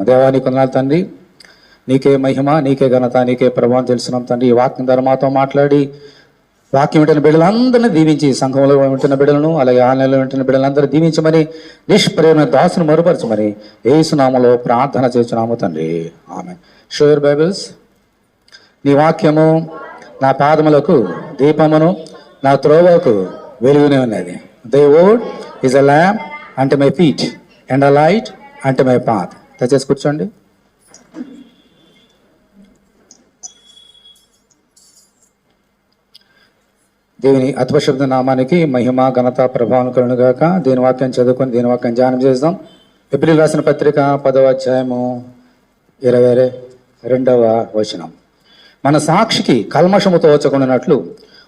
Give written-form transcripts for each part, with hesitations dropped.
దేవా నీకు వందనాలు తండ్రి. నీకే మహిమ, నీకే ఘనత, నీకే ప్రభావం తెలుసున్నాం తండ్రి. ఈ వాక్యం ద్వారా మాతో మాట్లాడి వాక్యం వింటున్న బిడ్డలందరినీ దీవించి, సంఘంలో వింటున్న బిడ్డలను అలాగే ఆన్లైన్లో వింటున్న బిడ్డలందరూ దీవించమని, నిష్ప్రేమ దాసును మరుపరచమని యేసు నామములో ప్రార్థన చేస్తున్నాము తండ్రి. ఆమేన్. Show your bibles. నీ వాక్యము నా పాదములకు దీపమును, నా త్రోవకు వెలుగునే ఉన్నది. The word is a lamp unto my feet and a light unto my path. దయచేసి కూర్చోండి. దేవుని అతిపరిశుద్ధ నామానికి మహిమ, ఘనత, ప్రభావం కలుగునుగాక. దీని వాక్యం చదువుకొని దీని వాక్యం ధ్యానం చేద్దాం. ఎబ్రిల్ రాసిన పత్రిక 10వ అధ్యాయము 22వ వచనం. మన సాక్షికి కల్మషముతో వచ్చకుండానట్లు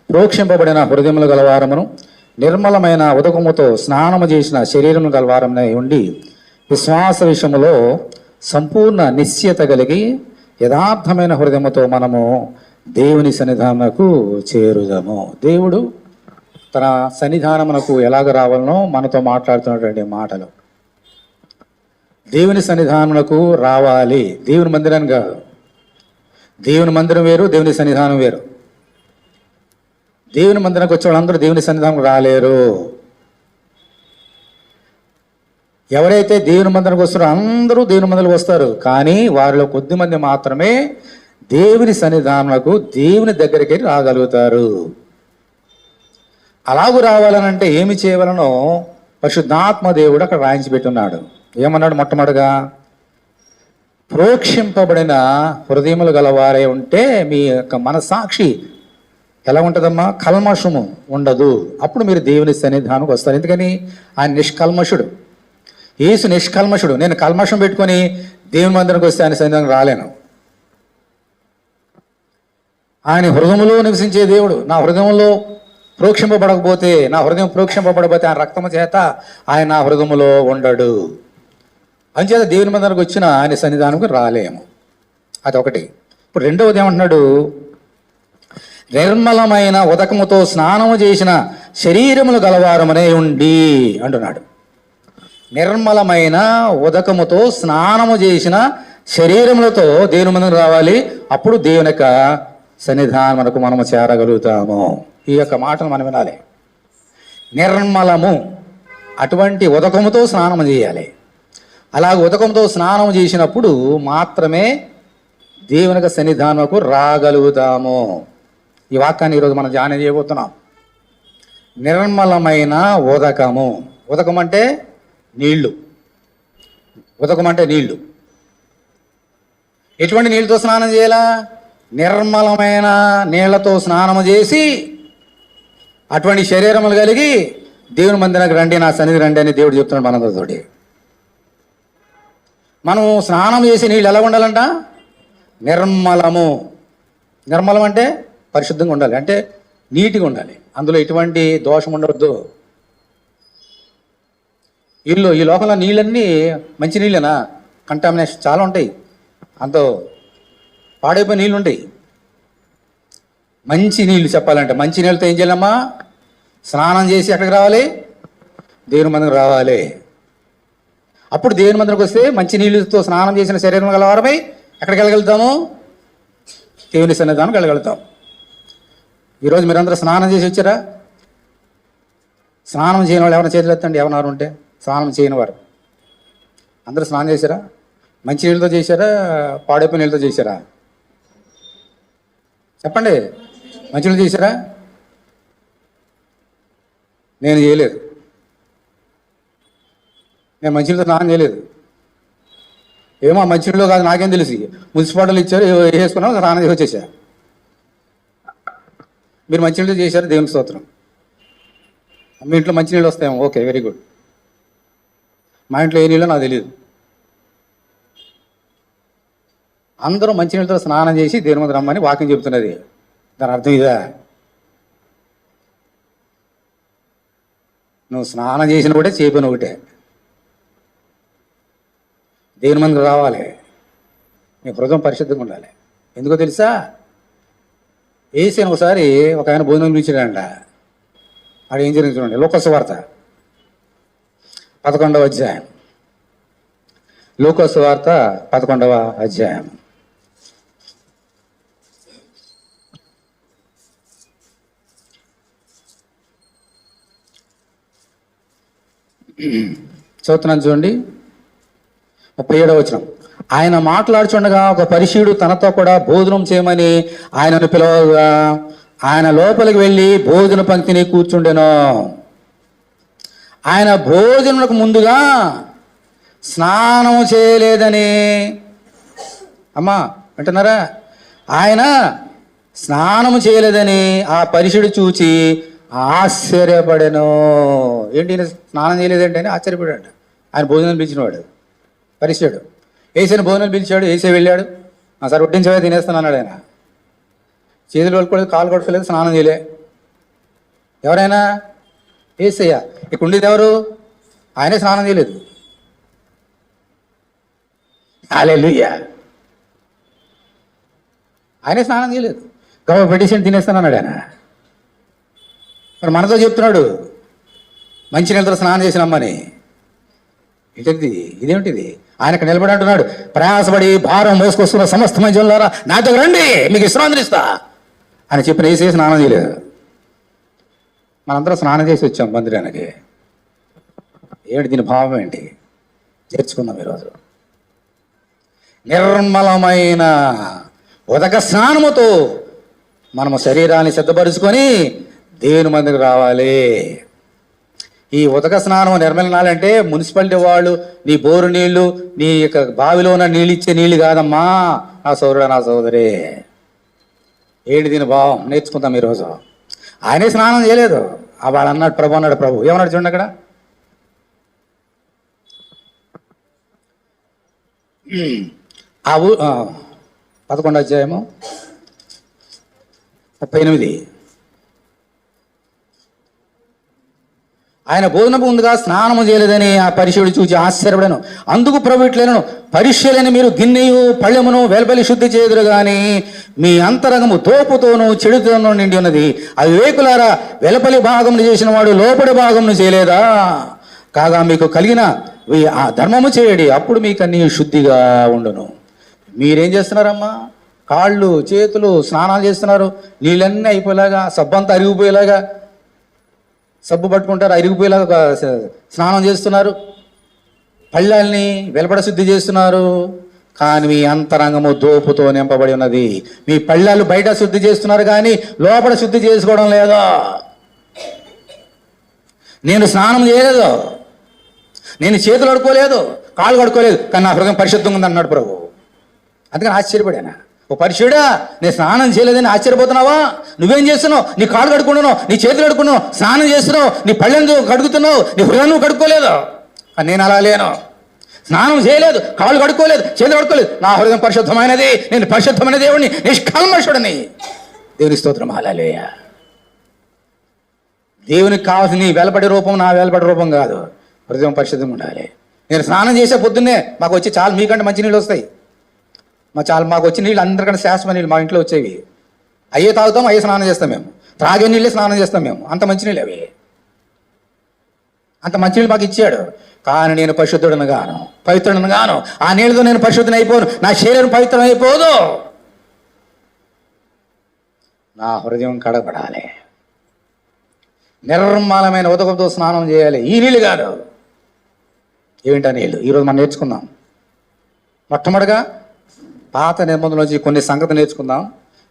ప్రోక్షింపబడిన హృదయములు గలవారమును, నిర్మలమైన ఉదకముతో స్నానము చేసిన శరీరము గలవారమునై ఉండి, విశ్వాస విషయములో సంపూర్ణ నిశ్చయత కలిగి యథార్థమైన హృదయముతో మనము దేవుని సన్నిధానమునకు చేరుదాము. దేవుడు తన సన్నిధానమునకు ఎలాగ రావాలనో మనతో మాట్లాడుతున్నటువంటి మాటలు. దేవుని సన్నిధానమునకు రావాలి. దేవుని మందిరాన్ని కాదు. దేవుని మందిరం వేరు, దేవుని సన్నిధానం వేరు. దేవుని మందిరానికి వచ్చే వాళ్ళందరూ దేవుని సన్నిధానం రాలేరు. ఎవరైతే దేవుని మందిరానికి వస్తారో అందరూ దేవుని మందిరానికి వస్తారు. కానీ వారిలో కొద్ది మంది మాత్రమే దేవుని సన్నిధానమునకు, దేవుని దగ్గరికి రాగలుగుతారు. అలాగూ రావాలనంటే ఏమి చేయవలనో పరిశుద్ధాత్మ దేవుడు అక్కడ రాయించి పెట్టున్నాడు. ఏమన్నాడు? మొట్టమొదటిగా ప్రోక్షింపబడిన హృదయములు గలవారే ఉంటే మీ యొక్క మనసాక్షి ఎలా ఉంటుందమ్మా? కల్మషము ఉండదు. అప్పుడు మీరు దేవుని సన్నిధానంకి వస్తారు. ఎందుకని? ఆయన నిష్కల్మషుడు. యేసు నిష్కల్మషుడు. నేను కల్మషం పెట్టుకొని దేవుని మందిరానికి వస్తే ఆయన సన్నిధానం రాలేను. ఆయన హృదయంలో నివసించే దేవుడు. నా హృదయంలో ప్రోక్షింపబడకపోతే, నా హృదయం ప్రోక్షింపబడకపోతే ఆయన రక్తము చేత ఆయన నా హృదయంలో ఉండడు. అంచేత దేవుని మందిరానికి వచ్చిన ఆయన సన్నిధానంకి రాలేము. అదొకటి. ఇప్పుడు రెండవది ఏమంటున్నాడు? నిర్మలమైన ఉదకముతో స్నానము చేసిన శరీరములు గలవారమనే ఉండి అంటున్నాడు. నిర్మలమైన ఉదకముతో స్నానము చేసిన శరీరములతో దేవుని మందిరం రావాలి. అప్పుడు దేవుని యొక్క సన్నిధానం మనకు మనము చేరగలుగుతాము. ఈ యొక్క మాటను మనం వినాలి. నిర్మలము, అటువంటి ఉదకముతో స్నానం చేయాలి. అలాగే ఉదకంతో స్నానం చేసినప్పుడు మాత్రమే దేవుని యొక్క సన్నిధానముకు రాగలుగుతాము. ఈ వాక్యాన్ని ఈరోజు మనం ధ్యానం చేయబోతున్నాం. నిర్మలమైన ఉదకము. ఉదకం అంటే నీళ్లు. ఉదకం అంటే నీళ్లు. ఎటువంటి నీళ్ళతో స్నానం చేయాలా? నిర్మలమైన నీళ్లతో స్నానము చేసి అటువంటి శరీరములు కలిగి దేవుని మందిరానికి రండి, నా సన్నిధి రండి అని దేవుడు చెప్తున్నాడు మనందరితోటి. మనం స్నానం చేసే నీళ్ళు ఎలా ఉండాలంట? నిర్మలము. నిర్మలం అంటే పరిశుద్ధంగా ఉండాలి, అంటే నీట్గా ఉండాలి. అందులో ఎటువంటి దోషం ఉండవద్దు. ఈ లోకంలో నీళ్ళన్నీ మంచి నీళ్ళేనా? కంటామినేషన్ చాలా ఉంటాయి. అంతో పాడైపోయిన నీళ్ళు ఉంటాయి. మంచి నీళ్ళు చెప్పాలంటే మంచి నీళ్ళతో ఏం చేయాలమ్మా? స్నానం చేసి ఎక్కడికి రావాలి? దేవుని మందిరం రావాలి. అప్పుడు దేవుని మందిరంకి వస్తే మంచి నీళ్ళతో స్నానం చేసిన శరీరం గలవారమై ఎక్కడికి వెళ్ళగలుగుతాము? దేవుని సన్నిధానం వెళ్ళగలుగుతాం. ఈరోజు మీరందరూ స్నానం చేసి వచ్చారా? స్నానం చేయని వాళ్ళు ఎవరైనా చేతులు ఎత్తండి. ఎవరు ఉంటే స్నానం చేయని వారు అందరూ స్నానం చేశారా? మంచి నీళ్ళతో చేశారా? పాడైపోయిన నీళ్ళతో చేశారా? చెప్పండి. మంచి నీళ్ళు చేశారా? నేను చేయలేదు. నేను మంచినీళ్ళతో స్నానం చేయలేదు. ఏమో మంచినీళ్ళు కాదు నాకేం తెలిసి, మున్సిపాలిటీలు ఇచ్చారు, వేసుకున్నాం, స్నానం చేసి వచ్చేసా. మీరు మంచినీళ్ళు చేశారు, దేవుని స్తోత్రం. మీ ఇంట్లో మంచినీళ్ళు వస్తాయేమో, ఓకే, వెరీ గుడ్. మా ఇంట్లో ఏ నీళ్ళో నాకు తెలియదు. అందరూ మంచినీళ్ళతో స్నానం చేసి దేవుని మందిరం రమ్మని వాక్యం చెబుతున్నది. దాని అర్థం ఇదా? నువ్వు స్నానం చేసిన ఒకటే, చేపిన ఒకటే. దేవుని మందిరం రావాలి, నీ హృదయం పరిశుద్ధంగా ఉండాలి. ఎందుకో తెలుసా? ఏసీని ఒకసారి ఒక ఆయన భోజనం పిలిచాడంట. ఆడు ఏం జరిగింది చూడండి. లోకసు వార్త 11వ అధ్యాయం. లూకా సువార్త 11వ అధ్యాయం. చదువుతున్నాను చూడండి. 37వ వచనం. ఆయన మాట్లాడుచుండగా ఒక పరిసయ్యుడు తనతో కూడా భోజనం చేయమని ఆయనను పిలవగా ఆయన లోపలికి వెళ్ళి భోజన పంక్తిని కూర్చుండెను. ఆయన భోజనకు ముందుగా స్నానం చేయలేదని, అమ్మా అంటున్నారా, ఆయన స్నానం చేయలేదని ఆ పరిసయ్యుడు చూచి ఆశ్చర్యపడెను. ఏంటి స్నానం చేయలేదంటే అని ఆశ్చర్యపడాడు. ఆయన భోజనం పిలిచినవాడు పరిసయ్యుడు. ఏసైని భోజనం పిలిచాడు. ఏసై వెళ్ళాడు. సార్ వడ్డించవే తినేస్తాను అన్నాడు. ఆయన చేతులు కడుక్కోలేదు, కాలు కడుక్కోలేదు, స్నానం చేయలే. ఎవరైనా ఏసయ్య. ఇక్కడ ఉండేది ఎవరు? ఆయనే స్నానం చేయలేదు. హల్లెలూయా. ఆయనే స్నానం చేయలేదు. గవ పెట్టేసి తినేస్తాను అన్నాడు ఆయన. మరి మనతో చెప్తున్నాడు మంచి నీళ్ళతో స్నానం చేసినమ్మని. ఏంటిది? ఇదేమిటిది? ఆయనకు నిలబడి అంటున్నాడు, ప్రయాసపడి భారం మోసుకొస్తున్న సమస్త మంజులారా నాతో రండి, మీకు విశ్రాంతిని ఇస్తా అని చెప్పిన వేసేసి స్నానం చేయలేదు. మనందరం స్నానం చేసి వచ్చాం మందిరానికి. ఏమిటి దీని భావం ఏంటి? చేర్చుకుందాం ఈరోజు. నిర్మలమైన ఉదక స్నానముతో మనము శరీరాన్ని సిద్ధపరుచుకొని దేవుని మందికి రావాలి. ఈ ఉదక స్నానం నిర్మలనాలంటే మున్సిపాలిటీ వాళ్ళు నీ బోరు నీళ్లు, నీ యొక్క బావిలో ఉన్న నీళ్ళు ఇచ్చే నీళ్ళు కాదమ్మా నా సోదరుడు, నా సోదరి. ఏంటి దీని భావం? నేర్చుకుందాం ఈరోజు. ఆయనే స్నానం చేయలేదు. వాడు అన్నాడు, ప్రభు అన్నాడు. ప్రభు ఏమన్నాడు చూడండి అక్కడ. ఆ 11వ అధ్యాయము 38. ఆయన భోజనపు ముందుగా స్నానము చేయలేదని ఆ పరిసయ్యుడు చూచి ఆశ్చర్యపడను. అందుకు ప్రభు ఇట్లనెను, పరిసయ్యులైన మీరు గిన్నెయు పళ్ళెమును వెలుపలి శుద్ధి చేదురు గాని మీ అంతరంగము దోపుతోనూ చెడుతోనూ నిండి ఉన్నది. అవివేకులారా, వెలుపలి భాగమును చేసిన వాడు లోపలి భాగమును చేయలేదా? కాగా మీకు కలిగిన ఆ ధర్మము చేయడి, అప్పుడు మీకు అన్ని శుద్ధిగా ఉండును. మీరేం చేస్తున్నారమ్మా? కాళ్ళు చేతులు స్నానాలు చేస్తున్నారు. నీళ్ళన్నీ అయిపోయేలాగా, సబ్బంతా అరిగిపోయేలాగా సబ్బు పట్టుకుంటారు, అరిగిపోయేలాగా స్నానం చేస్తున్నారు. పళ్ళల్ని వెలుపడ శుద్ధి చేస్తున్నారు. కానీ మీ అంతరంగము దోపుతో నింపబడి ఉన్నది. మీ పళ్ళాలు బయట శుద్ధి చేస్తున్నారు కానీ లోపల శుద్ధి చేసుకోవడం లేదు. నేను స్నానం చేయలేదు, నేను చేతులు కడుక్కోలేదు, కాళ్ళు కడుక్కోలేదు, కానీ నా హృదయం పరిశుద్ధంగా ఉంది అన్నాడు ప్రభు. అందుకని ఆశ్చర్యపడాను. ఓ పరిశుద్ధుడా, నేను స్నానం చేయలేదని ఆశ్చర్యపోతున్నావా? నువ్వేం చేస్తున్నావు? నీ కాళ్ళు కడుక్కున్నావు, నీ చేతులు కడుక్కున్నావు, స్నానం చేస్తున్నావు, నీ పళ్ళెందు కడుగుతున్నావు, నీ హృదయం కడుక్కోలేదు. నేను అలా లేను. స్నానం చేయలేదు, కాళ్ళు కడుక్కోలేదు, చేతులు కడుక్కోలేదు, నా హృదయం పరిశుద్ధమైనది, నేను పరిశుద్ధమైన దేవుడిని, నిష్కల్మషుడిని. దేవుని స్తోత్రం. హల్లెలూయా. దేవునికి కావాల్సిన నీ వెలపడి రూపం నా వెలపడి రూపం కాదు. హృదయం పరిశుద్ధంగా ఉండాలి. నేను స్నానం చేసే పొద్దున్నే మాకు వచ్చి చాలా మీకంటే మంచి నీళ్ళు వస్తాయి. మాకు వచ్చే నీళ్ళు అందరికంటే శాశ్వత నీళ్ళు మా ఇంట్లో వచ్చేవి. అయ్యే తాగుతాం, అయ్యే స్నానం చేస్తాం మేము. త్రాగే నీళ్ళే స్నానం చేస్తాం మేము. అంత మంచినీళ్ళు అవి. అంత మంచినీళ్ళు మాకు ఇచ్చాడు. కానీ నేను పరిశుద్ధుడను గాను, పవిత్రుడను గాను. ఆ నీళ్ళతో నేను పరిశుద్ధుని అయిపోను, నా శరీరం పవిత్రం అయిపోదు. నా హృదయం కడగబడాలి. నిర్మలమైన ఉదకంతో స్నానం చేయాలి. ఈ నీళ్ళు కాదు. ఏమిటా నీళ్ళు? ఈరోజు మనం నేర్చుకుందాం. మొట్టమొదటిగా పాత నిబంధనలోంచి కొన్ని సంగతులు నేర్చుకుందాం.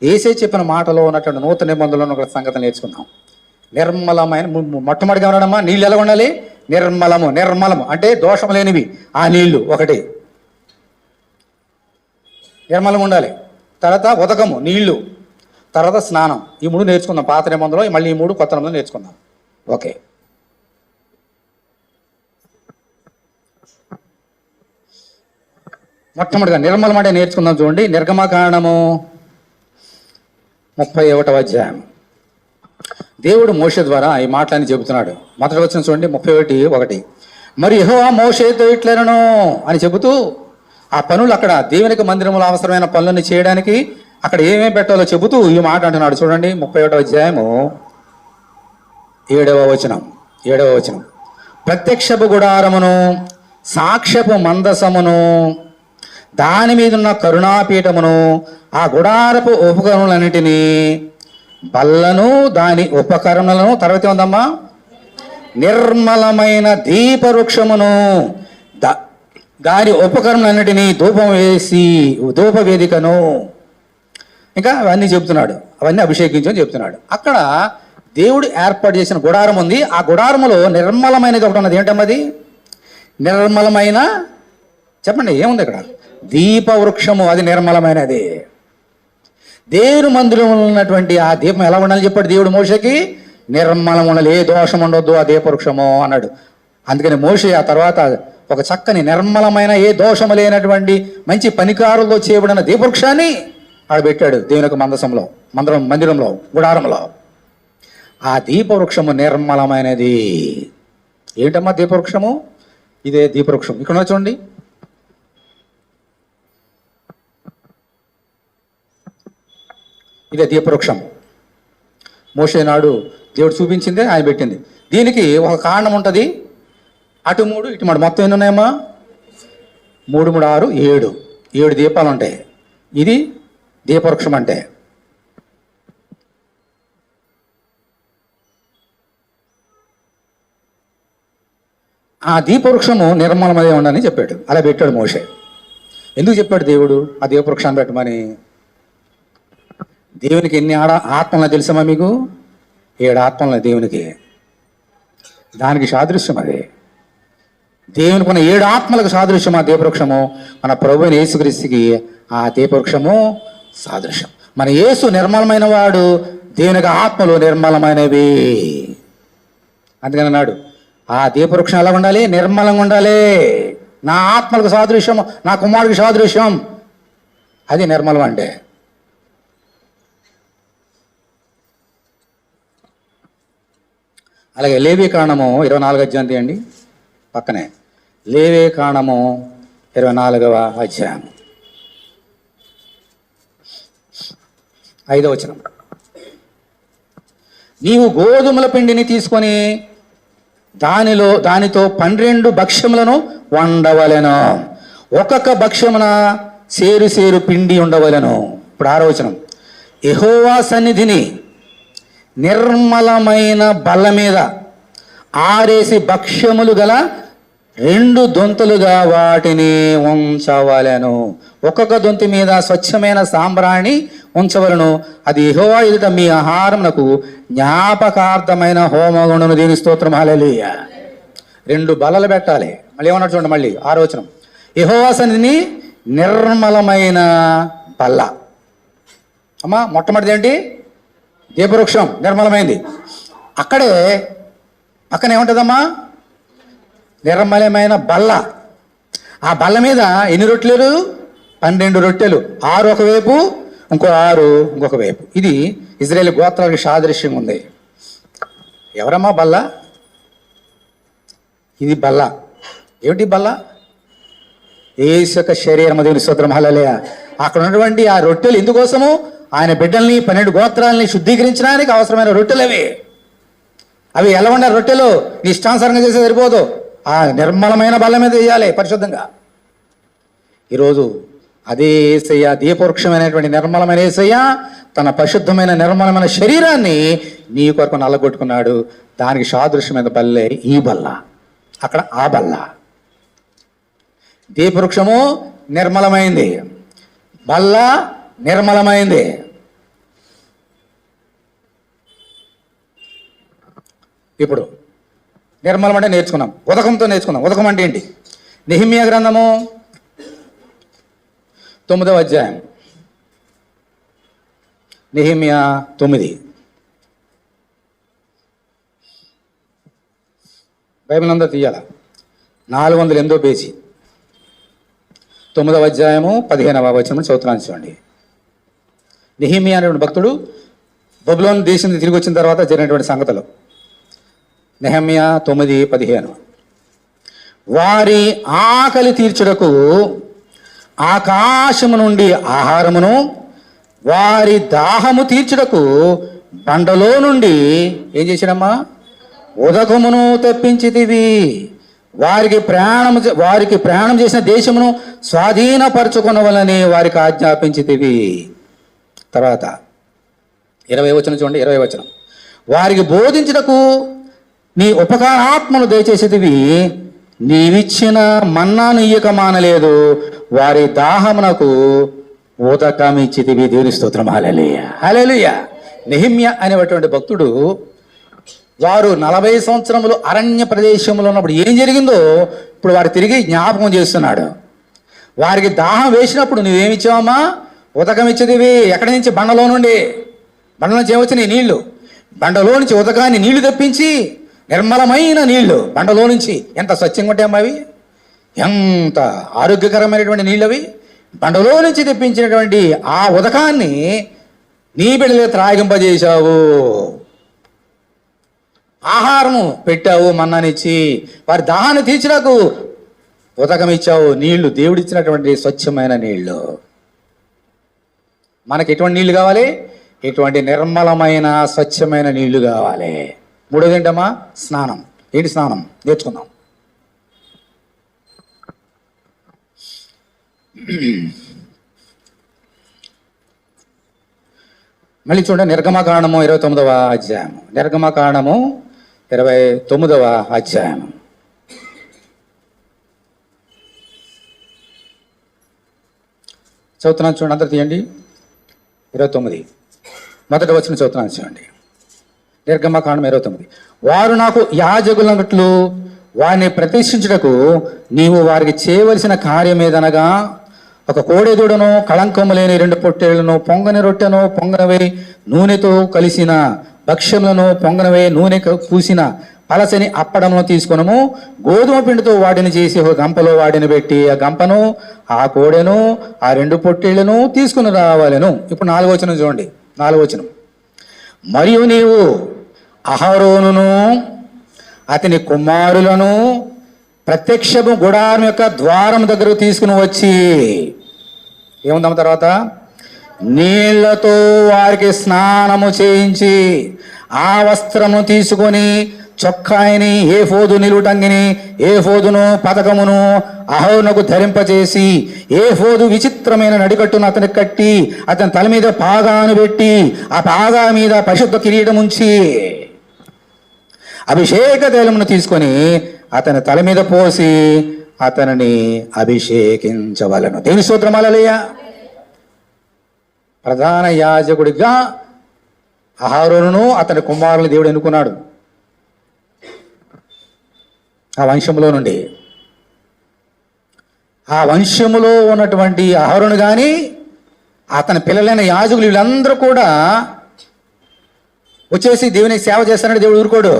యేసే చెప్పిన మాటలో ఉన్నటువంటి నూతన నిబంధనలో ఒక సంగతి నేర్చుకుందాం. నిర్మలమైన, మొట్టమొదటిగా ఉండడమ్మా నీళ్ళు ఎలా ఉండాలి? నిర్మలము. నిర్మలము అంటే దోషం లేనివి ఆ నీళ్లు. ఒకటి నిర్మలం ఉండాలి. తర్వాత ఉదకము నీళ్లు, తర్వాత స్నానం. ఈ 3 నేర్చుకుందాం పాత నిబంధనలో. మళ్ళీ ఈ 3 కొత్త నిబంధనలు నేర్చుకుందాం. ఓకే. మొట్టమొదటిగా నిర్మలం అంటే నేర్చుకుందాం. చూడండి, నిర్గమకాండము 31వ అధ్యాయం. దేవుడు మోషే ద్వారా ఈ మాటలని చెబుతున్నాడు. మొదటి వచనం చూడండి, 31:1. మరి యెహోవా మోషేతో ఇట్లనెను అని చెబుతూ ఆ పనులు అక్కడ దేవునికి మందిరంలో అవసరమైన పనులను చేయడానికి అక్కడ ఏమేమి పెట్టాలో చెబుతూ ఈ మాట అంటున్నాడు. చూడండి 31వ అధ్యాయము 7వ వచనం. ప్రత్యక్షపు గుడారమును సాక్ష్యపు మందసమును, దాని మీద ఉన్న కరుణాపీఠమును, ఆ గుడారపు ఉపకరణములన్నిటినీ, బల్లను దాని ఉపకరణలను, తర్వాత ఏముందమ్మా, నిర్మలమైన దీపవృక్షమును దాని ఉపకరణలన్నిటినీ, ధూప వేదికను, ఇంకా అవన్నీ చెబుతున్నాడు. అవన్నీ అభిషేకించని చెప్తున్నాడు. అక్కడ దేవుడు ఏర్పాటు చేసిన గుడారం ఉంది. ఆ గుడారములో నిర్మలమైనది ఒకటి ఉన్నది. ఏంటమ్మా అది? నిర్మలమైన, చెప్పండి ఏముంది అక్కడ? దీపవృక్షము. అది నిర్మలమైనది. దేవుని మందిరంలో ఉన్నటువంటి ఆ దీపం ఎలా ఉండాలని చెప్పాడు దేవుడు మోషేకి? నిర్మలం ఉండాలి, ఏ దోషం ఉండొద్దు ఆ దీపవృక్షము అన్నాడు. అందుకని మోషే ఆ తర్వాత ఒక చక్కని నిర్మలమైన, ఏ దోషము లేనటువంటి మంచి పనికారులతో చేయబడిన దీపవృక్షాన్ని ఆడ పెట్టాడు దేవుని యొక్క మందిరంలో, గుడారంలో. ఆ దీపవృక్షము నిర్మలమైనది. ఏంటమ్మా దీపవృక్షము? ఇదే దీపవృక్షం. ఇక్కడ చూడండి, ఇదే దీపవృక్షం. మోషే నాడు దేవుడు చూపించింది, ఆయన పెట్టింది. దీనికి ఒక కారణం ఉంటుంది. అటు 3 ఇటు 3 మొత్తం ఎన్ని ఉన్నాయమ్మా? 3 3 6 7 దీపాలు ఉంటాయి. ఇది దీపవృక్షం అంటే. ఆ దీపవృక్షము నిర్మలమదే ఉండని చెప్పాడు. అలా పెట్టాడు మోషే. ఎందుకు చెప్పాడు దేవుడు ఆ దీపవృక్షాన్ని పెట్టమని? దేవునికి ఎన్ని ఆత్మలు తెలుసమ్మా మీకు? 7 ఆత్మలు దేవునికి. దానికి సాదృశ్యం అది. దేవునికి ఉన్న 7 ఆత్మలకు సాదృశ్యం ఆ దీపవృక్షము. మన ప్రభువైన యేసుక్రీస్తుకి ఆ దీపవృక్షము సాదృశ్యం. మన యేసు నిర్మలమైన వాడు, దేవునికి ఆత్మలు నిర్మలమైనవి. అందుకని అన్నాడు, ఆ దీపవృక్షం ఎలా ఉండాలి? నిర్మలంగా ఉండాలి. నా ఆత్మలకు సాదృశ్యం, నా కుమారుడికి సాదృశ్యం. అది నిర్మలం అంటే. అలాగే లేవి కాండము 24వ అధ్యాయం తీయండి పక్కనే. లేవి కాండము 24వ అధ్యాయం 5వ వచనం. నీవు గోధుమల పిండిని తీసుకొని దానితో 12 భక్ష్యములను వండవలెను. ఒక్కొక్క భక్ష్యమున సేరు పిండి ఉండవలెను. ఇప్పుడు 6వ వచనం. యెహోవా సన్నిధిని నిర్మలమైన బల్ల మీద ఆరేసి భక్ష్యములు గల 2 దొంతులుగా వాటిని ఉంచవలెను. ఒక్కొక్క దొంతి మీద స్వచ్ఛమైన సాంబ్రాణి ఉంచవలను. అది యెహోవా ఎదుట మీ ఆహారమునకు జ్ఞాపకార్థమైన హోమగుండును. దీని స్తోత్రం. హల్లెలూయా. 2 బల్లలు పెట్టాలి. మళ్ళీ ఏమన్నా చూడండి, మళ్ళీ 6వ వచనం. యెహోవా సన్నిధిని నిర్మలమైన బల్ల. అమ్మా మొట్టమొదటిది ఏంటి? దీపవృక్షం నిర్మలమైంది. అక్కడే పక్కన ఏముంటుందమ్మా? నిర్మలమైన బల్ల. ఆ బల్ల మీద ఎన్ని రొట్టెలు? 12 రొట్టెలు. 6 ఒకవైపు, ఇంకో 6 ఇంకొక వైపు. ఇది ఇజ్రాయేల్ గోత్రాలకు సాదృశ్యం ఉంది. ఎవరమ్మా బల్ల? ఇది బల్ల. ఏమిటి బల్ల? యేసు యొక్క శరీరం. దేవుని స్తోత్రం. హల్లెలూయా. అక్కడ ఉన్నటువంటి ఆ రొట్టెలు ఎందుకోసము? ఆయన బిడ్డల్ని 12 గోత్రాలని శుద్ధీకరించడానికి అవసరమైన రొట్టెలు అవి. అవి ఎలా ఉండాలి? రొట్టెలు నీ ఇష్టానుసారంగా చేసే సరిపోదు. ఆ నిర్మలమైన బల్ల మీద వేయాలి పరిశుద్ధంగా. ఈరోజు అదే యేసయ్య, దీపవృక్షమైనటువంటి నిర్మలమైన యేసయ్య తన పరిశుద్ధమైన నిర్మలమైన శరీరాన్ని నీ కొరకు నల్లగొట్టుకున్నాడు. దానికి సాదృశ్యమైన బల్లే ఈ బల్ల. అక్కడ ఆ బల్ల. దీపవృక్షము నిర్మలమైంది, బల్ల నిర్మలమైంది. ఇప్పుడు నిర్మలం అంటే నేర్చుకున్నాం, ఉదకంతో నేర్చుకున్నాం. ఉదకం అంటే ఏంటి? నెహెమ్యా గ్రంథము 9వ అధ్యాయం. నెహెమ్యా 9. బైబిల్ అంతా తీయాల. 408వ పేజీ, 9వ అధ్యాయము 15వ వచనం చదువుతున్నాను చూడండి. నెహెమ్యా అనేటువంటి భక్తుడు బబులోను దేశం తిరిగి వచ్చిన తర్వాత జరిగినటువంటి సంగతులు. నెహెమ్యా 9:15. వారి ఆకలి తీర్చుటకు ఆకాశము నుండి ఆహారమును, వారి దాహము తీర్చుటకు బండలో నుండి ఏం చేశాడమ్మా? ఉదకమును తెప్పించితివి. వారికి ప్రయాణం చేసిన దేశమును స్వాధీనపరచుకొనవలని వారికి ఆజ్ఞాపించితివి. తర్వాత 20 వచనం చూడండి, 20 వచనం. వారికి బోధించుటకు నీ ఉపకారాత్మను దయచేసేదివి, నీవిచ్చిన మన్నాను ఇయ్యక మానలేదు, వారి దాహమునకు ఉదకమిచ్చితివి. దేవుని స్తోత్రం. హల్లెలూయా, హల్లెలూయా. నెహెమ్యా అనేటువంటి భక్తుడు వారు 40 సంవత్సరములు అరణ్య ప్రదేశంలో ఉన్నప్పుడు ఏం జరిగిందో ఇప్పుడు వారు తిరిగి జ్ఞాపకం చేస్తున్నాడు. వారికి దాహం వేసినప్పుడు నువ్వేమిచ్చావమ్మా? ఉదకం ఇచ్చేదివి. ఎక్కడి నుంచి? బండలో నుండి. బండ నుంచి ఏమొచ్చినాయి? నీళ్లు. బండలో నుంచి ఉదకాన్ని నీళ్లు తెప్పించి, నిర్మలమైన నీళ్లు బండలో నుంచి. ఎంత స్వచ్ఛంగా ఉంటాయమ్మా అవి, ఎంత ఆరోగ్యకరమైనటువంటి నీళ్ళు అవి. బండలో నుంచి తెప్పించినటువంటి ఆ ఉదకాన్ని నీ బిడ్డలే త్రాగింపజేశావు, ఆహారము పెట్టావు, మన్నానిచ్చి వారి దాహాన్ని తీర్చినకు ఉదకం ఇచ్చావు. నీళ్లు దేవుడిచ్చినటువంటి స్వచ్ఛమైన నీళ్లు. మనకి ఎటువంటి నీళ్లు కావాలి? ఇటువంటి నిర్మలమైన స్వచ్ఛమైన నీళ్లు కావాలి. మూడోది ఏంటమ్మా? స్నానం. ఏంటి స్నానం? నేర్చుకుందాం. మళ్ళీ చూడండి, నిర్గమకాండము 29వ అధ్యాయము. నిర్గమకాండము 29వ అధ్యాయము. చదువుతున్నాను చూడండి, అందరు తీయండి. 29 మొదటి వచనం చదువుతున్నాను చూడండి. నిర్గమకాండం 29. వారు నాకు యాజకులన్నట్లు వారిని ప్రతిష్ఠించుటకు నీవు వారికి చేయవలసిన కార్యం ఏదనగా, ఒక కోడెదూడను, కళంకము లేని 2 పొట్టేళ్లను, పొంగని రొట్టెను, పొంగనవే నూనెతో కలిసిన భక్ష్యములను, పొంగనవే నూనె పూసిన పలసని అప్పడమును తీసుకొనము. గోధుమ పిండితో వాటిని చేసి ఒక గంపలో వాటిని పెట్టి ఆ గంపను, ఆ కోడెను, ఆ 2 పొట్టేళ్లను తీసుకుని రావాలను. ఇప్పుడు 4వ వచనం చూడండి. 4వ వచనం. మరియు నీవు అహరోనును అతని కుమారులను ప్రత్యక్షము గుడారం యొక్క ద్వారం దగ్గరకు తీసుకుని వచ్చి, ఏముందాం తర్వాత, నీళ్లతో వారికి స్నానము చేయించి ఆ వస్త్రము తీసుకొని చొక్కాయిని, ఏఫోదు నిలుటంగిని, ఏఫోదును పతకమును అహరోనుకు ధరింపచేసి, ఏఫోదు విచిత్రమైన నడికట్టును అతనికి కట్టి అతని తల మీద పాగాను పెట్టి ఆ పాగా మీద పరిశుద్ధ కిరీటం ఉంచి అభిషేక తైలమును తీసుకొని అతని తల మీద పోసి అతనిని అభిషేకించవలను. దేవుని స్తోత్రం. హల్లెలూయా. ప్రధాన యాజకుడిగా అహరోనును అతని కుమారులు దేవుడు ఎన్నుకున్నాడు. ఆ వంశంలో నుండి, ఆ వంశములో ఉన్నటువంటి అహరోను కానీ అతని పిల్లలైన యాజకులు వీళ్ళందరూ కూడా వచ్చేసి దేవునికి సేవ చేస్తానంటే దేవుడు ఊరుకోడు,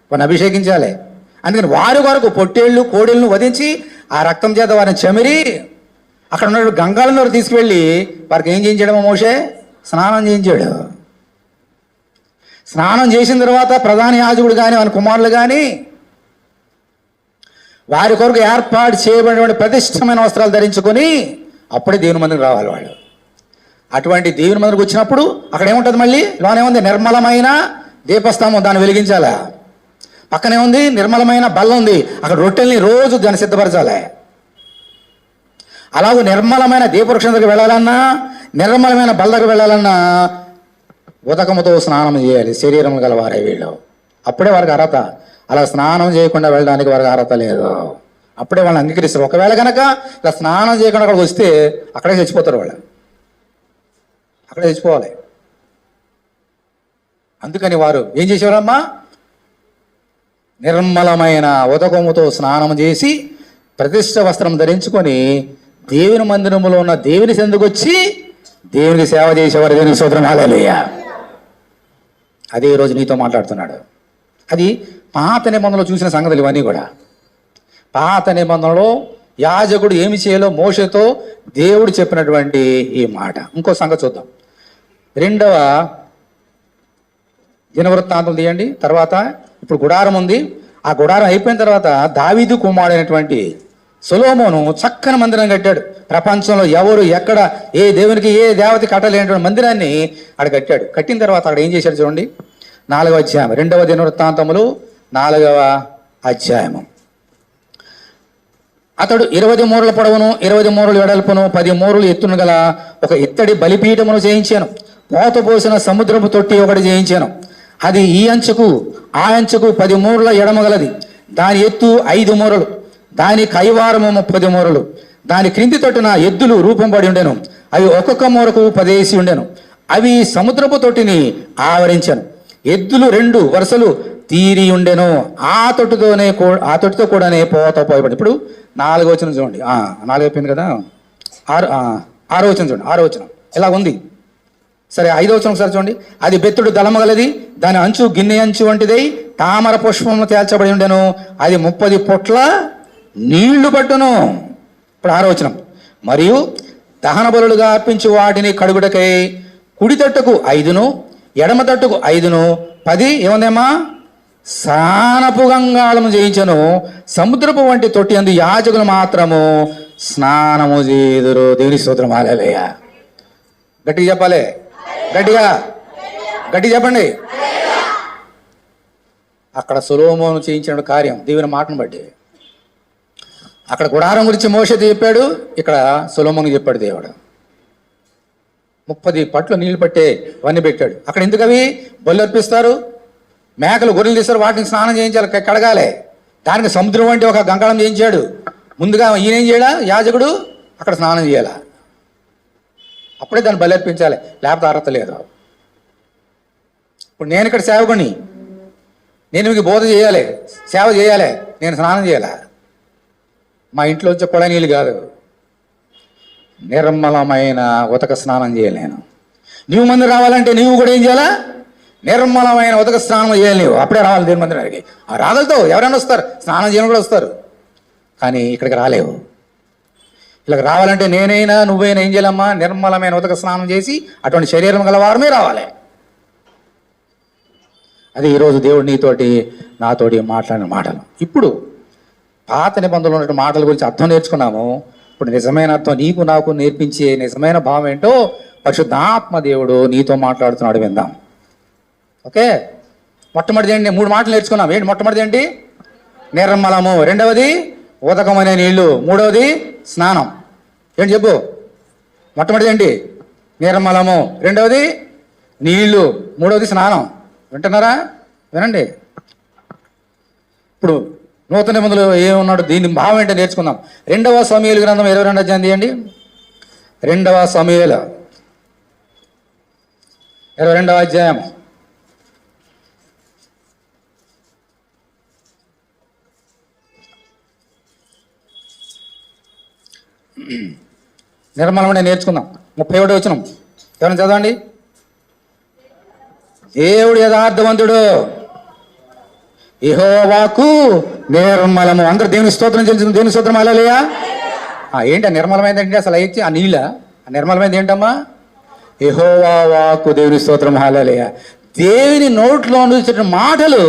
వారిని అభిషేకించాలి. అందుకని వారి వరకు పొట్టేళ్ళు, కోడేళ్ళను వధించి ఆ రక్తం చేత వారిని చెమిరి అక్కడ ఉన్న గంగాలను తీసుకువెళ్ళి వారికి ఏం చేయించాడు? మోషే స్నానం చేయించాడు. స్నానం చేసిన తర్వాత ప్రధాన యాజకుడు కానీ వారి కుమారులు కానీ వారి కొరకు ఏర్పాటు చేయబడినటువంటి ప్రతిష్టమైన వస్త్రాలు ధరించుకొని అప్పుడే దేవుని మందికి రావాలి వాళ్ళు. అటువంటి దేవుని మందికి వచ్చినప్పుడు అక్కడ ఏముంటుంది? మళ్ళీ లోనేముంది? నిర్మలమైన దీపస్తంభం, దాన్ని వెలిగించాలా. పక్కనే ఉంది నిర్మలమైన బల్ల ఉంది, అక్కడ రొట్టెల్ని రోజు దాన్ని సిద్ధపరచాలి. అలాగే నిర్మలమైన దీపవృక్షం దగ్గర వెళ్ళాలన్నా, నిర్మలమైన బల్ల దగ్గర వెళ్ళాలన్నా ఉదకముతో స్నానం చేయాలి శరీరం గలవారే వీళ్ళు. అప్పుడే వారికి అర్హత. అలా స్నానం చేయకుండా వెళ్ళడానికి వారికి అర్హత లేదు. అప్పుడే వాళ్ళని అంగీకరిస్తారు. ఒకవేళ కనుక ఇలా స్నానం చేయకుండా అక్కడికి వస్తే అక్కడే చచ్చిపోతారు వాళ్ళు, అక్కడే చచ్చిపోవాలి. అందుకని వారు ఏం చేసేవారమ్మా? నిర్మలమైన ఉదకముతో స్నానం చేసి ప్రతిష్ట వస్త్రం ధరించుకొని దేవుని మందిరములో ఉన్న దేవుని సందుకు వచ్చి దేవునికి సేవ చేసేవారు. దేవునికి స్తోత్రం. హల్లెలూయా. అదే ఈరోజు నీతో మాట్లాడుతున్నాడు. అది పాత నిబంధనలో చూసిన సంగతులు ఇవన్నీ కూడా. పాత నిబంధనలో యాజకుడు ఏమి చేయాలో మోషేతో దేవుడు చెప్పినటువంటి ఈ మాట. ఇంకో సంగతి చూద్దాం. 2వ దినవృత్తాంతం తీయండి. తర్వాత ఇప్పుడు గుడారం ఉంది. ఆ గుడారం అయిపోయిన తర్వాత దావీదు కుమారుడైనటువంటి సొలొమోను చక్కని మందిరం కట్టాడు. ప్రపంచంలో ఎవరు ఎక్కడ ఏ దేవునికి ఏ దేవత కట్టలేనటువంటి మందిరాన్ని ఆడ కట్టాడు. కట్టిన తర్వాత అక్కడ ఏం చేశాడు చూడండి. 4వ అధ్యాయం, 2వ దినవృత్తాంతములు 4వ అధ్యాయము. అతడు 20 మూరల పొడవును 20 మూరలు వెడల్పును 10 మూరలు ఎత్తును గల ఒక ఇత్తడి బలిపీఠమును చేయించాను. పోత పోసిన సముద్రపు తొట్టి ఒకటి చేయించాను. అది ఈ అంచుకు ఆ అంచుకు 10 మూరల ఎడమగలది. దాని ఎత్తు 5 మూరలు, దాని కైవారము 30 మూరలు. దాని క్రింది తొట్టున ఎద్దులు రూపంపడి ఉండెను. అవి ఒక్కొక్క మూరకు 10 వేసి ఉండెను. అవి సముద్రపు తొట్టిని ఆవరించాను. ఎద్దులు 2 వరుసలు తీరి ఉండెను. ఆ తొట్టితో కూడానే పోత పోయబడి. ఇప్పుడు 4వ వచనం చూడండి. 4 అయిపోయింది కదా, 6వ వచనం చూడండి. 6వ వచనం ఇలా ఉంది. సరే, 5వ వచనం ఒకసారి చూడండి. అది బెత్తుడు దళమగలది, దాని అంచు గిన్నె అంచు వంటిదై తామర పుష్పము తేల్చబడి ఉండెను. అది 30 పొట్ల నీళ్లు పట్టును. ఇప్పుడు 6వ వచనం. మరియు దహన బలులుగా అర్పించి వాటిని కడుగుటకై కుడి తట్టుకు 5ను ఎడమ తట్టుకు 5ను 10 ఏముందేమా స్నానపు గంగాళము చేయించను. సముద్రపు వంటి తొట్టి అందు యాజకులు మాత్రము స్నానము చేదురు. దేవుని స్తోత్రం. హల్లెలూయా. గట్టిగా చెప్పాలి, గట్టిగా చెప్పండి. అక్కడ సొలొమోను చేయించిన కార్యం దేవుని మాటను బట్టి. అక్కడ గుడారం గురించి మోషే చెప్పాడు, ఇక్కడ సొలొమోను చెప్పాడు దేవుడు. 30 పట్లు నీళ్లు పట్టే వన్నీ పెట్టాడు. అక్కడ ఎందుకు అవి బలు అర్పిస్తారు? మేకలు గొర్రెలు తీస్తారు, వాటిని స్నానం చేయించాలి, కడగాలి. దానికి సముద్రం వంటి ఒక గంగాళం చేయించాడు. ముందుగా ఈయనేం చేయడా యాజకుడు అక్కడ స్నానం చేయాలి, అప్పుడే దాన్ని బలి అర్పించాలి, లేకపోతే అర్హత లేదు. ఇప్పుడు నేను ఇక్కడ సేవకుని, నేను మీకు బోధ చేయాలి, సేవ చేయాలి, నేను స్నానం చేయాలి. మా ఇంట్లో వచ్చే కొళ నీళ్ళు కాదు, నిర్మలమైన ఉతక స్నానం చేయాలి నేను. నీవు మంది రావాలంటే నీవు కూడా ఏం చేయాలా? నిర్మలమైన ఉతక స్నానం చేయాలి నీవు, అప్పుడే రావాలి దేవుని మందిరానికి. రాగలుగుతావు, ఎవరైనా వస్తారు, స్నానం చేయడం కూడా వస్తారు, కానీ ఇక్కడికి రాలేవు. ఇలాగ రావాలంటే నేనైనా నువ్వైనా ఏం చేయాలమ్మా? నిర్మలమైన ఉతక స్నానం చేసి అటువంటి శరీరం గల వారమే రావాలి. అది ఈరోజు దేవుడు నీతోటి నాతోటి మాట్లాడిన మాటలు. ఇప్పుడు పాత నిబంధనలు ఉన్న మాటల గురించి అర్థం నేర్చుకున్నాము. ఇప్పుడు నిజమైన అర్థం నీకు నాకు నేర్పించే నిజమైన భావం ఏంటో పరిశుద్ధాత్మ దేవుడు నీతో మాట్లాడుతున్నాడు, విందాం. ఓకే, మొట్టమొదటి ఏంటి? 3 మాటలు నేర్చుకున్నాం. ఏంటి మొట్టమొదటి ఏంటి? నిర్మలము. రెండవది ఉదకమనే నీళ్లు. మూడవది స్నానం. ఏంటి చెప్పు? మొట్టమొదటి ఏంటి? నిర్మలము. రెండవది నీళ్లు. మూడవది స్నానం. వింటున్నారా? వినండి. ఇప్పుడు నూతన నిబంధనలో ఏమున్నాడు, దీని భావం ఏంటో నేర్చుకుందాం. 2వ సమూయేలు గ్రంథం 22వ అధ్యాయం తీయండి. 2వ సమూయేలు 22వ అధ్యాయం. నిర్మలమనే నేర్చుకుందాం. 31వ వచనం ఎవరైనా చదవండి. దేవుడు యథార్థవంతుడు, యెహోవాకు నిర్మలము. అందరూ దేవుని స్తోత్రం చెల్లించుకుని దేవుని స్తోత్రం. హల్లెలూయా. ఏంటి ఆ నిర్మలమైంది అంటే? అసలు అయితే ఆ నీళ్ళ ఆ నిర్మలమైంది ఏంటమ్మా? యెహోవా వాక్కు. దేవుని స్తోత్రం. హల్లెలూయా. దేవుని నోట్లో నుంచి మాటలు,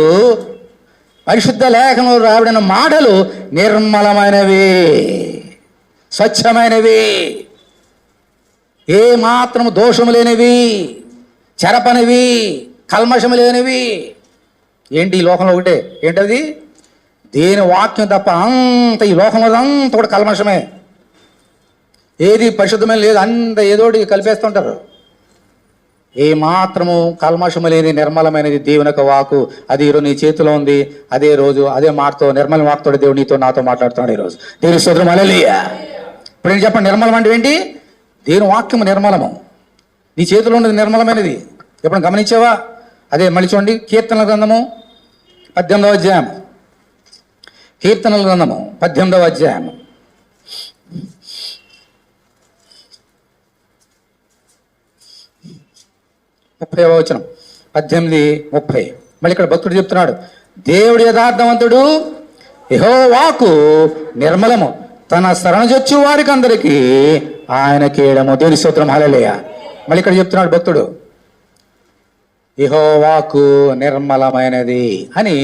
పరిశుద్ధ లేఖనంలో రాబడిన మాటలు నిర్మలమైనవి, స్వచ్ఛమైనవి, ఏ మాత్రము దోషము లేనివి, చెరపనివి, కల్మషము లేనివి. ఏంటి ఈ లోకంలో ఒకటే? ఏంటది? దేని వాక్యం తప్ప అంత ఈ లోకంలో అంత కూడా కల్మషమే. ఏది పరిశుద్ధమైన లేదు, అంత ఏదోటి కలిపేస్తుంటారు. ఏ మాత్రము కల్మషము లేని నిర్మలమైనది దేవుని యొక్క వాకు. అది ఈరోజు నీ చేతిలో ఉంది. అదే రోజు అదే మాటతో, నిర్మల వాక్తో దేవుడు నీతో నాతో మాట్లాడుతున్నాడు ఈరోజు. దేవుని స్తోత్రం. హల్లెలూయా. ఇప్పుడు నేను చెప్పండి, నిర్మలం అంటే ఏంటి? దేవుని వాక్యము నిర్మలము, నీ చేతిలో ఉన్నది నిర్మలమైనది. ఎప్పుడు గమనించావా? అదే మళ్ళీ చూడండి, కీర్తనల గ్రంథము 18వ అధ్యాయం. కీర్తనల గ్రంథము 18వ అధ్యాయం. ముప్పైవ వచనం. 18:30. మళ్ళీ ఇక్కడ భక్తుడు చెప్తున్నాడు, దేవుడు యథార్థవంతుడు, యెహోవాకు నిర్మలము, తన శరణుజొచ్చు వారికి అందరికీ ఆయన కీడము. దేవుని స్తోత్రం. హల్లెలూయా. మళ్ళీ ఇక్కడ చెప్తున్నాడు భక్తుడు, యెహోవాకు నిర్మలమైనది అని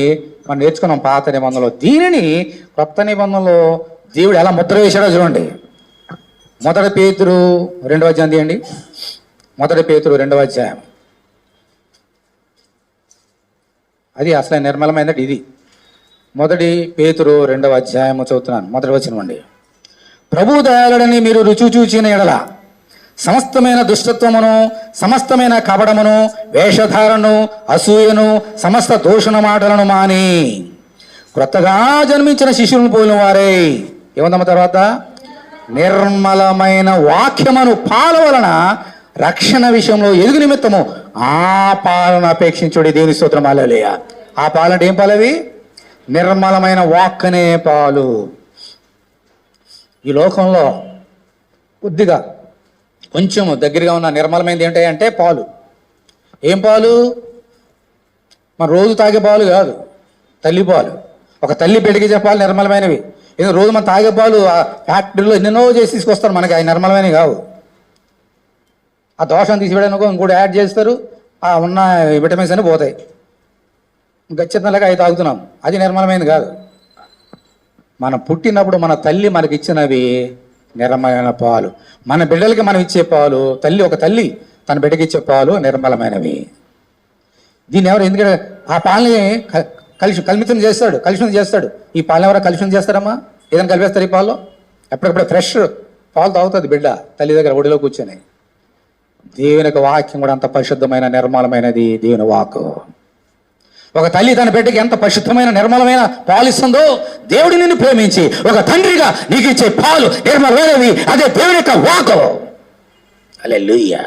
మనం నేర్చుకున్నాం పాత నిబంధనలో. దీనిని కొత్త నిబంధనలో దేవుడు ఎలా ముద్ర వేశాడో చూడండి. 1 పేతురు 2వ అధ్యాయం తీయండి. 1 పేతురు 2వ అధ్యాయం. అది అసలు నిర్మలమైనది ఇది. 1 పేతురు 2వ అధ్యాయము చదువుతున్నాను. 1వ వచనం అండి. ప్రభు దయాళుడని మీరు రుచి చూచిన ఎడల సమస్తమైన దుష్టత్వమును, సమస్తమైన కపడమును, వేషధారణను, అసూయను, సమస్త దూషణ మాటలను మాని క్రొత్తగా జన్మించిన శిశువులను పోలిన వారే ఏముందమ్మ తర్వాత నిర్మలమైన వాక్యమును పాల వలన రక్షణ విషయంలో ఎదుగు నిమిత్తము ఆ పాలన అపేక్షించుడి. దేవుని స్తోత్రం. హల్లెలూయా. ఆ పాలు అంటే ఏం పాలు అవి? నిర్మలమైన వాక్ అనే పాలు. ఈ లోకంలో కొద్దిగా కొంచెం దగ్గరగా ఉన్న నిర్మలమైనది ఏంటంటే పాలు. ఏం పాలు? మన రోజు తాగే పాలు కాదు, తల్లి పాలు. ఒక తల్లి పెడిగి చెప్పాలి నిర్మలమైనవి. ఏదో రోజు మనం తాగే పాలు ఫ్యాక్టరీలో ఎన్నెన్నో చేసి తీసుకొస్తారు, మనకి అవి నిర్మలమైనవి కావు. ఆ దోషం తీసివేయడానికి ఇంకోటి యాడ్ చేస్తారు, ఆ ఉన్న విటమిన్స్ అని పోతాయి. గచ్చితనలాగా అవి తాగుతున్నాం, అది నిర్మలమైనది కాదు. మనం పుట్టినప్పుడు మన తల్లి మనకి ఇచ్చినవి నిర్మలమైన పాలు. మన బిడ్డలకి మనం ఇచ్చే పాలు, ఒక తల్లి తన బిడ్డకి ఇచ్చే పాలు నిర్మలమైనవి. దీన్ని ఎవరు ఎందుకంటే ఆ పాలని కలుషితం చేస్తాడు. ఈ పాలను ఎవరో కలుషితం చేస్తారమ్మా? ఏదైనా కలిపేస్తారు ఈ పాలు? ఎప్పటికప్పుడు ఫ్రెష్ పాలు తాగుతుంది బిడ్డ తల్లి దగ్గర ఒడిలో కూర్చొని. దేవుని యొక్క వాక్యం కూడా అంత పరిశుద్ధమైన నిర్మలమైనది దేవుని వాక్కు. ఒక తల్లి తన బిడ్డకి ఎంత పరిశుద్ధమైన నిర్మలమైన పాలు ఇస్తుందో, దేవుడి నిన్ను ప్రేమించి ఒక తండ్రిగా నీకు ఇచ్చే పాలు నిర్మలమైనవి. అదే దేవుని యొక్క వాక్కు. హల్లెలూయా.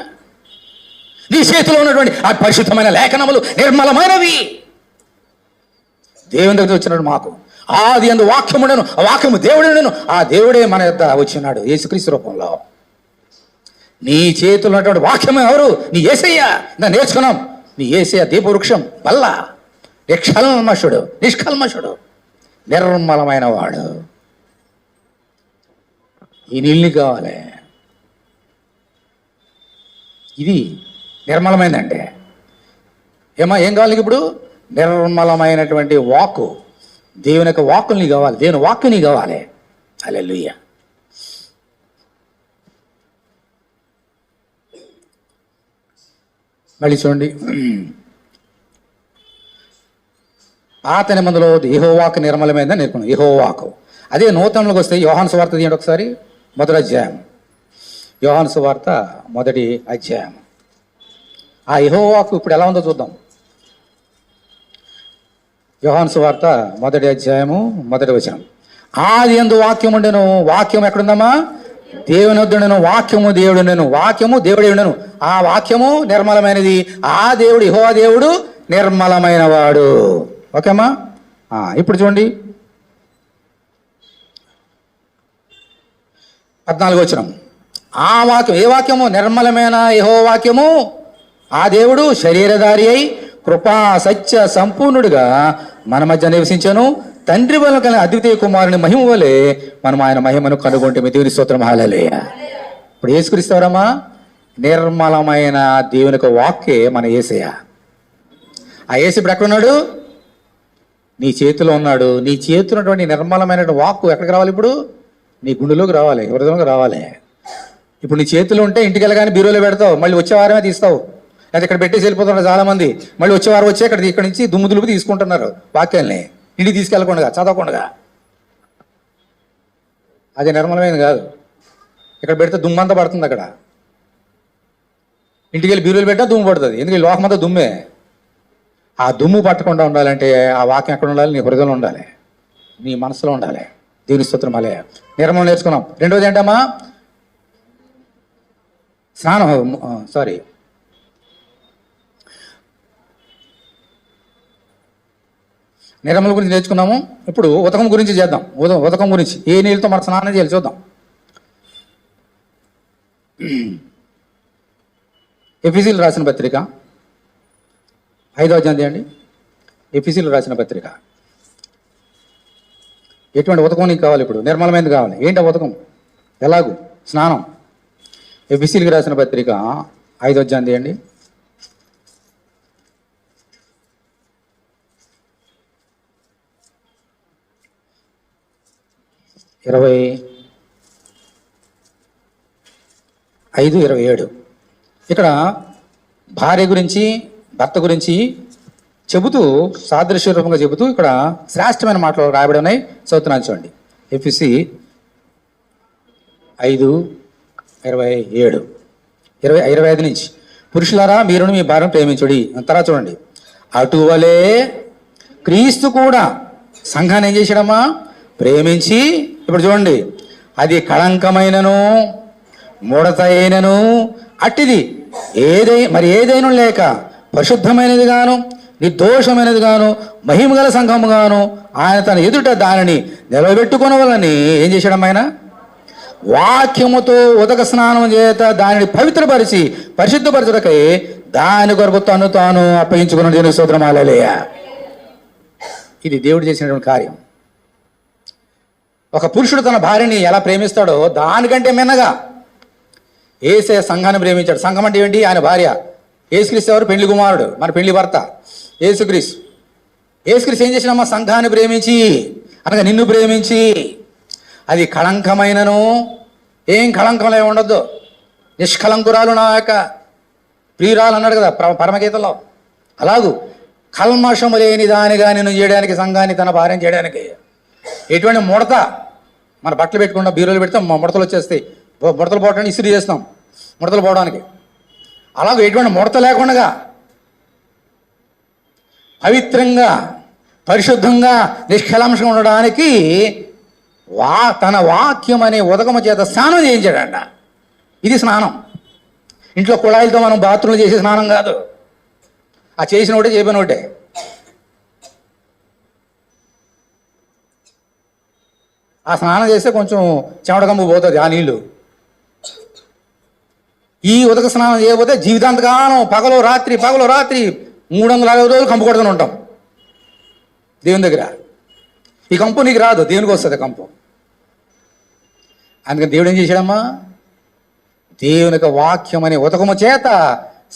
నీ చేతిలో ఉన్నటువంటి ఆ పరిశుద్ధమైన లేఖనములు నిర్మలమైనవి. దేవుని దగ్గర వచ్చినాడు మాకు. ఆది యందు వాక్యముండెను, ఆ వాక్యము దేవుడుండెను, ఆ దేవుడే మన యొద్ద వచ్చినాడు యేసుక్రీస్తు రూపంలో. నీ చేతిలో ఉన్నటువంటి వాక్యం ఎవరు? నీ యేసయ్య. ఇంకా నేర్చుకున్నాం. నీ యేసయ్య దీపవృక్షం వల్ల నిష్కల్మషుడు నిర్మలమైన వాడు. ఈ నీళ్ళని కావాలి. ఇది నిర్మలమైందంటే ఏం కావాలి ఇప్పుడు? నిర్మలమైనటువంటి వాక్కు. దేవుని యొక్క వాక్కు నీ కావాలి, దేవుని వాక్కు నీ కావాలి. హల్లెలూయా. మళ్ళీ చూడండి, పాత నిబంధనలో యెహోవాకు నిర్మలమైందని నేర్చుకున్నాం. యెహోవాకు. అదే నూతనంలోకి వస్తే యోహాను సువార్త తీయండి ఒకసారి, మొదటి అధ్యాయం. యోహాను సువార్త మొదటి అధ్యాయం. ఆ యెహోవాకు ఇప్పుడు ఎలా ఉందో చూద్దాం. యోహాను సువార్త మొదటి అధ్యాయము మొదటి వచనం. ఆది యందు వాక్యం ఉండెను, వాక్యం ఎక్కడుందమ్మా? దేవుని వద్దనుండెను, వాక్యము దేవుడుండెను, వాక్యము దేవుడే ఉండెను. ఆ వాక్యము నిర్మలమైనది. ఆ దేవుడు యెహోవా దేవుడు నిర్మలమైన వాడు. ఓకేమ్మా? ఇప్పుడు చూడండి 14వ వచనం. ఆ వాక్యం ఏ వాక్యము? నిర్మలమైన యెహోవా వాక్యము. ఆ దేవుడు శరీరధారి అయి కృపా సత్య సంపూర్ణుడిగా మన మధ్య నివసించను. తండ్రి వలన కలిగిన అద్వితీయ కుమారుని మహిమ వలె మనం ఆయన మహిమను కనుగొంటే దేవుని స్తోత్రం. హల్లెలూయా. ఇప్పుడు యేసుక్రీస్తువరమ్మా నిర్మలమైన దేవుని యొక్క వాక్యే మన యేసయ్య. ఆ యేసు ఇప్పుడు ఎక్కడ ఉన్నాడు? నీ చేతిలో ఉన్నాడు. నీ చేతిలో ఉన్నటువంటి నిర్మలమైన వాక్కు ఎక్కడికి రావాలి? ఇప్పుడు నీ గుండెలోకి రావాలి, హృదయంలోకి రావాలి. ఇప్పుడు నీ చేతిలో ఉంటే ఇంటికి వెళ్ళగానే బీరోలో పెడతావు, మళ్ళీ వచ్చే వారమే తీస్తావు. లేదా ఇక్కడ పెట్టేసి వెళ్ళిపోతున్నారు చాలా మంది. మళ్ళీ వచ్చే వారం వచ్చి ఇక్కడ నుంచి దుమ్ము దులుపు తీసుకుంటున్నారు వాక్యాల్ని, ఇంటికి తీసుకెళ్ళకుండా, చదవకుండా. అది నిర్మలమైనది కాదు. ఇక్కడ పెడితే దుమ్మంతా పడుతుంది. అక్కడ ఇంటికి వెళ్ళి బీరోలు పెట్టా దుమ్ము పడుతుంది. ఎందుకంటే లోకమంతా దుమ్మే. ఆ దుమ్ము పట్టకుండా ఉండాలంటే ఆ వాక్యం ఎక్కడ ఉండాలి? నీ హృదయంలో ఉండాలి, నీ మనసులో ఉండాలి. దేవుని స్తోత్రం. అలే నిర్మలం నేర్చుకున్నాం. రెండోది ఏంటమ్మా? నిర్మల గురించి నేర్చుకున్నాము. ఇప్పుడు ఉదకం గురించి చేద్దాం. ఉదకం గురించి ఏ నీళ్ళతో మన స్నానం చేయాలి చూద్దాం. ఎఫెసీయులు రాసిన పత్రిక 5వ అధ్యాయం చేయండి. ఎఫెసీయులు రాసిన పత్రిక. ఎటువంటి ఉదకం నీకు కావాలి? ఇప్పుడు నిర్మలమైనది కావాలి. ఏంటి ఉదకం? ఎలాగూ? స్నానం. ఎఫెసీయులకు రాసిన పత్రిక 5వ అధ్యాయం చేయండి. 25:27. ఇక్కడ భార్య గురించి భర్త గురించి చెబుతూ సాదృశ్య రూపంగా చెబుతూ ఇక్కడ శ్రేష్టమైన మాటలు రాయబడి ఉన్నాయి. చదువుతున్నాను చూడండి. ఎఫెసీ 5:27 25 నుంచి, పురుషులారా మీరును మీ భార్యను ప్రేమించుడి. తర్వాత చూడండి, అటువలే క్రీస్తు కూడా సంఘాన్ని ఏం చేశాడమ్మా? ప్రేమించి, ఇప్పుడు చూడండి, అది కళంకమైనను ముడత అయినను అట్టిది ఏదైనా లేక పరిశుద్ధమైనది గాను నిర్దోషమైనది గాను మహిమగల సంఘము గాను ఆయన తన ఎదుట దానిని నిలబెట్టుకొనవలని ఏం చేశాడమ్మ? ఆయన వాక్యముతో ఉదక స్నానం చేత దానిని పవిత్రపరిచి పరిశుద్ధపరచుటకై దాని కొరకు తాను అప్పగించుకున్న దేవుని స్తోత్రం. హల్లెలూయా. ఇది దేవుడు చేసినటువంటి కార్యం. ఒక పురుషుడు తన భార్యని ఎలా ప్రేమిస్తాడో దానికంటే మిన్నగా యేసే సంఘాన్ని ప్రేమించాడు. సంఘం అంటే ఏంటి? ఆయన భార్య. యేసుక్రీస్తు ఎవరు? పెండ్లి కుమారుడు, మన పెండ్లి భర్త యేసుక్రీస్తు. యేసుక్రీస్తు ఏం చేసినమ్మా? సంఘాన్ని ప్రేమించి, అనగా నిన్ను ప్రేమించి, అది కళంకమైనను, ఏం కళంకంలో ఉండొద్దు, నిష్కలంకురాలు నా యొక్క ప్రియురాలు అన్నాడు కదా పరమగీతలో. అలాగూ కల్మషము లేని దానిగా నేను చేయడానికి, సంఘాన్ని తన భార్యను చేయడానికి. ఎటువంటి ముడత, మన బట్టలు పెట్టుకుంటాం, బీరోలు పెడతాం, ముడతలు వచ్చేస్తాయి. ముడతలు పోవడానికి ఇస్త్రీ చేస్తాం, ముడతలు పోవడానికి. అలాగే ఎటువంటి ముడత లేకుండా పవిత్రంగా పరిశుద్ధంగా నిష్కలంషంగా ఉండడానికి తన వాక్యం అనే ఉదకము చేత స్నానం చేయించాడంట. ఇది స్నానం. ఇంట్లో కుళాయిలతో మనం బాత్రూంలో చేసే స్నానం కాదు. ఆ చేసిన ఒకటే చేయబడిన ఒకటే. ఆ స్నానం చేస్తే కొంచెం చెమటకంపు పోతుంది ఆ నీళ్లు. ఈ ఉదక స్నానం చేయకపోతే జీవితాంతకాలం పగలు రాత్రి 360 రోజులు కంపు కొడుతూనే ఉంటాం దేవుని దగ్గర. ఈ కంపు నీకు రాదు, దేవునికి వస్తుంది కంపు. అందుకని దేవుడు ఏం చేశాడమ్మా? దేవుని యొక్క వాక్యం అనే ఉదకము చేత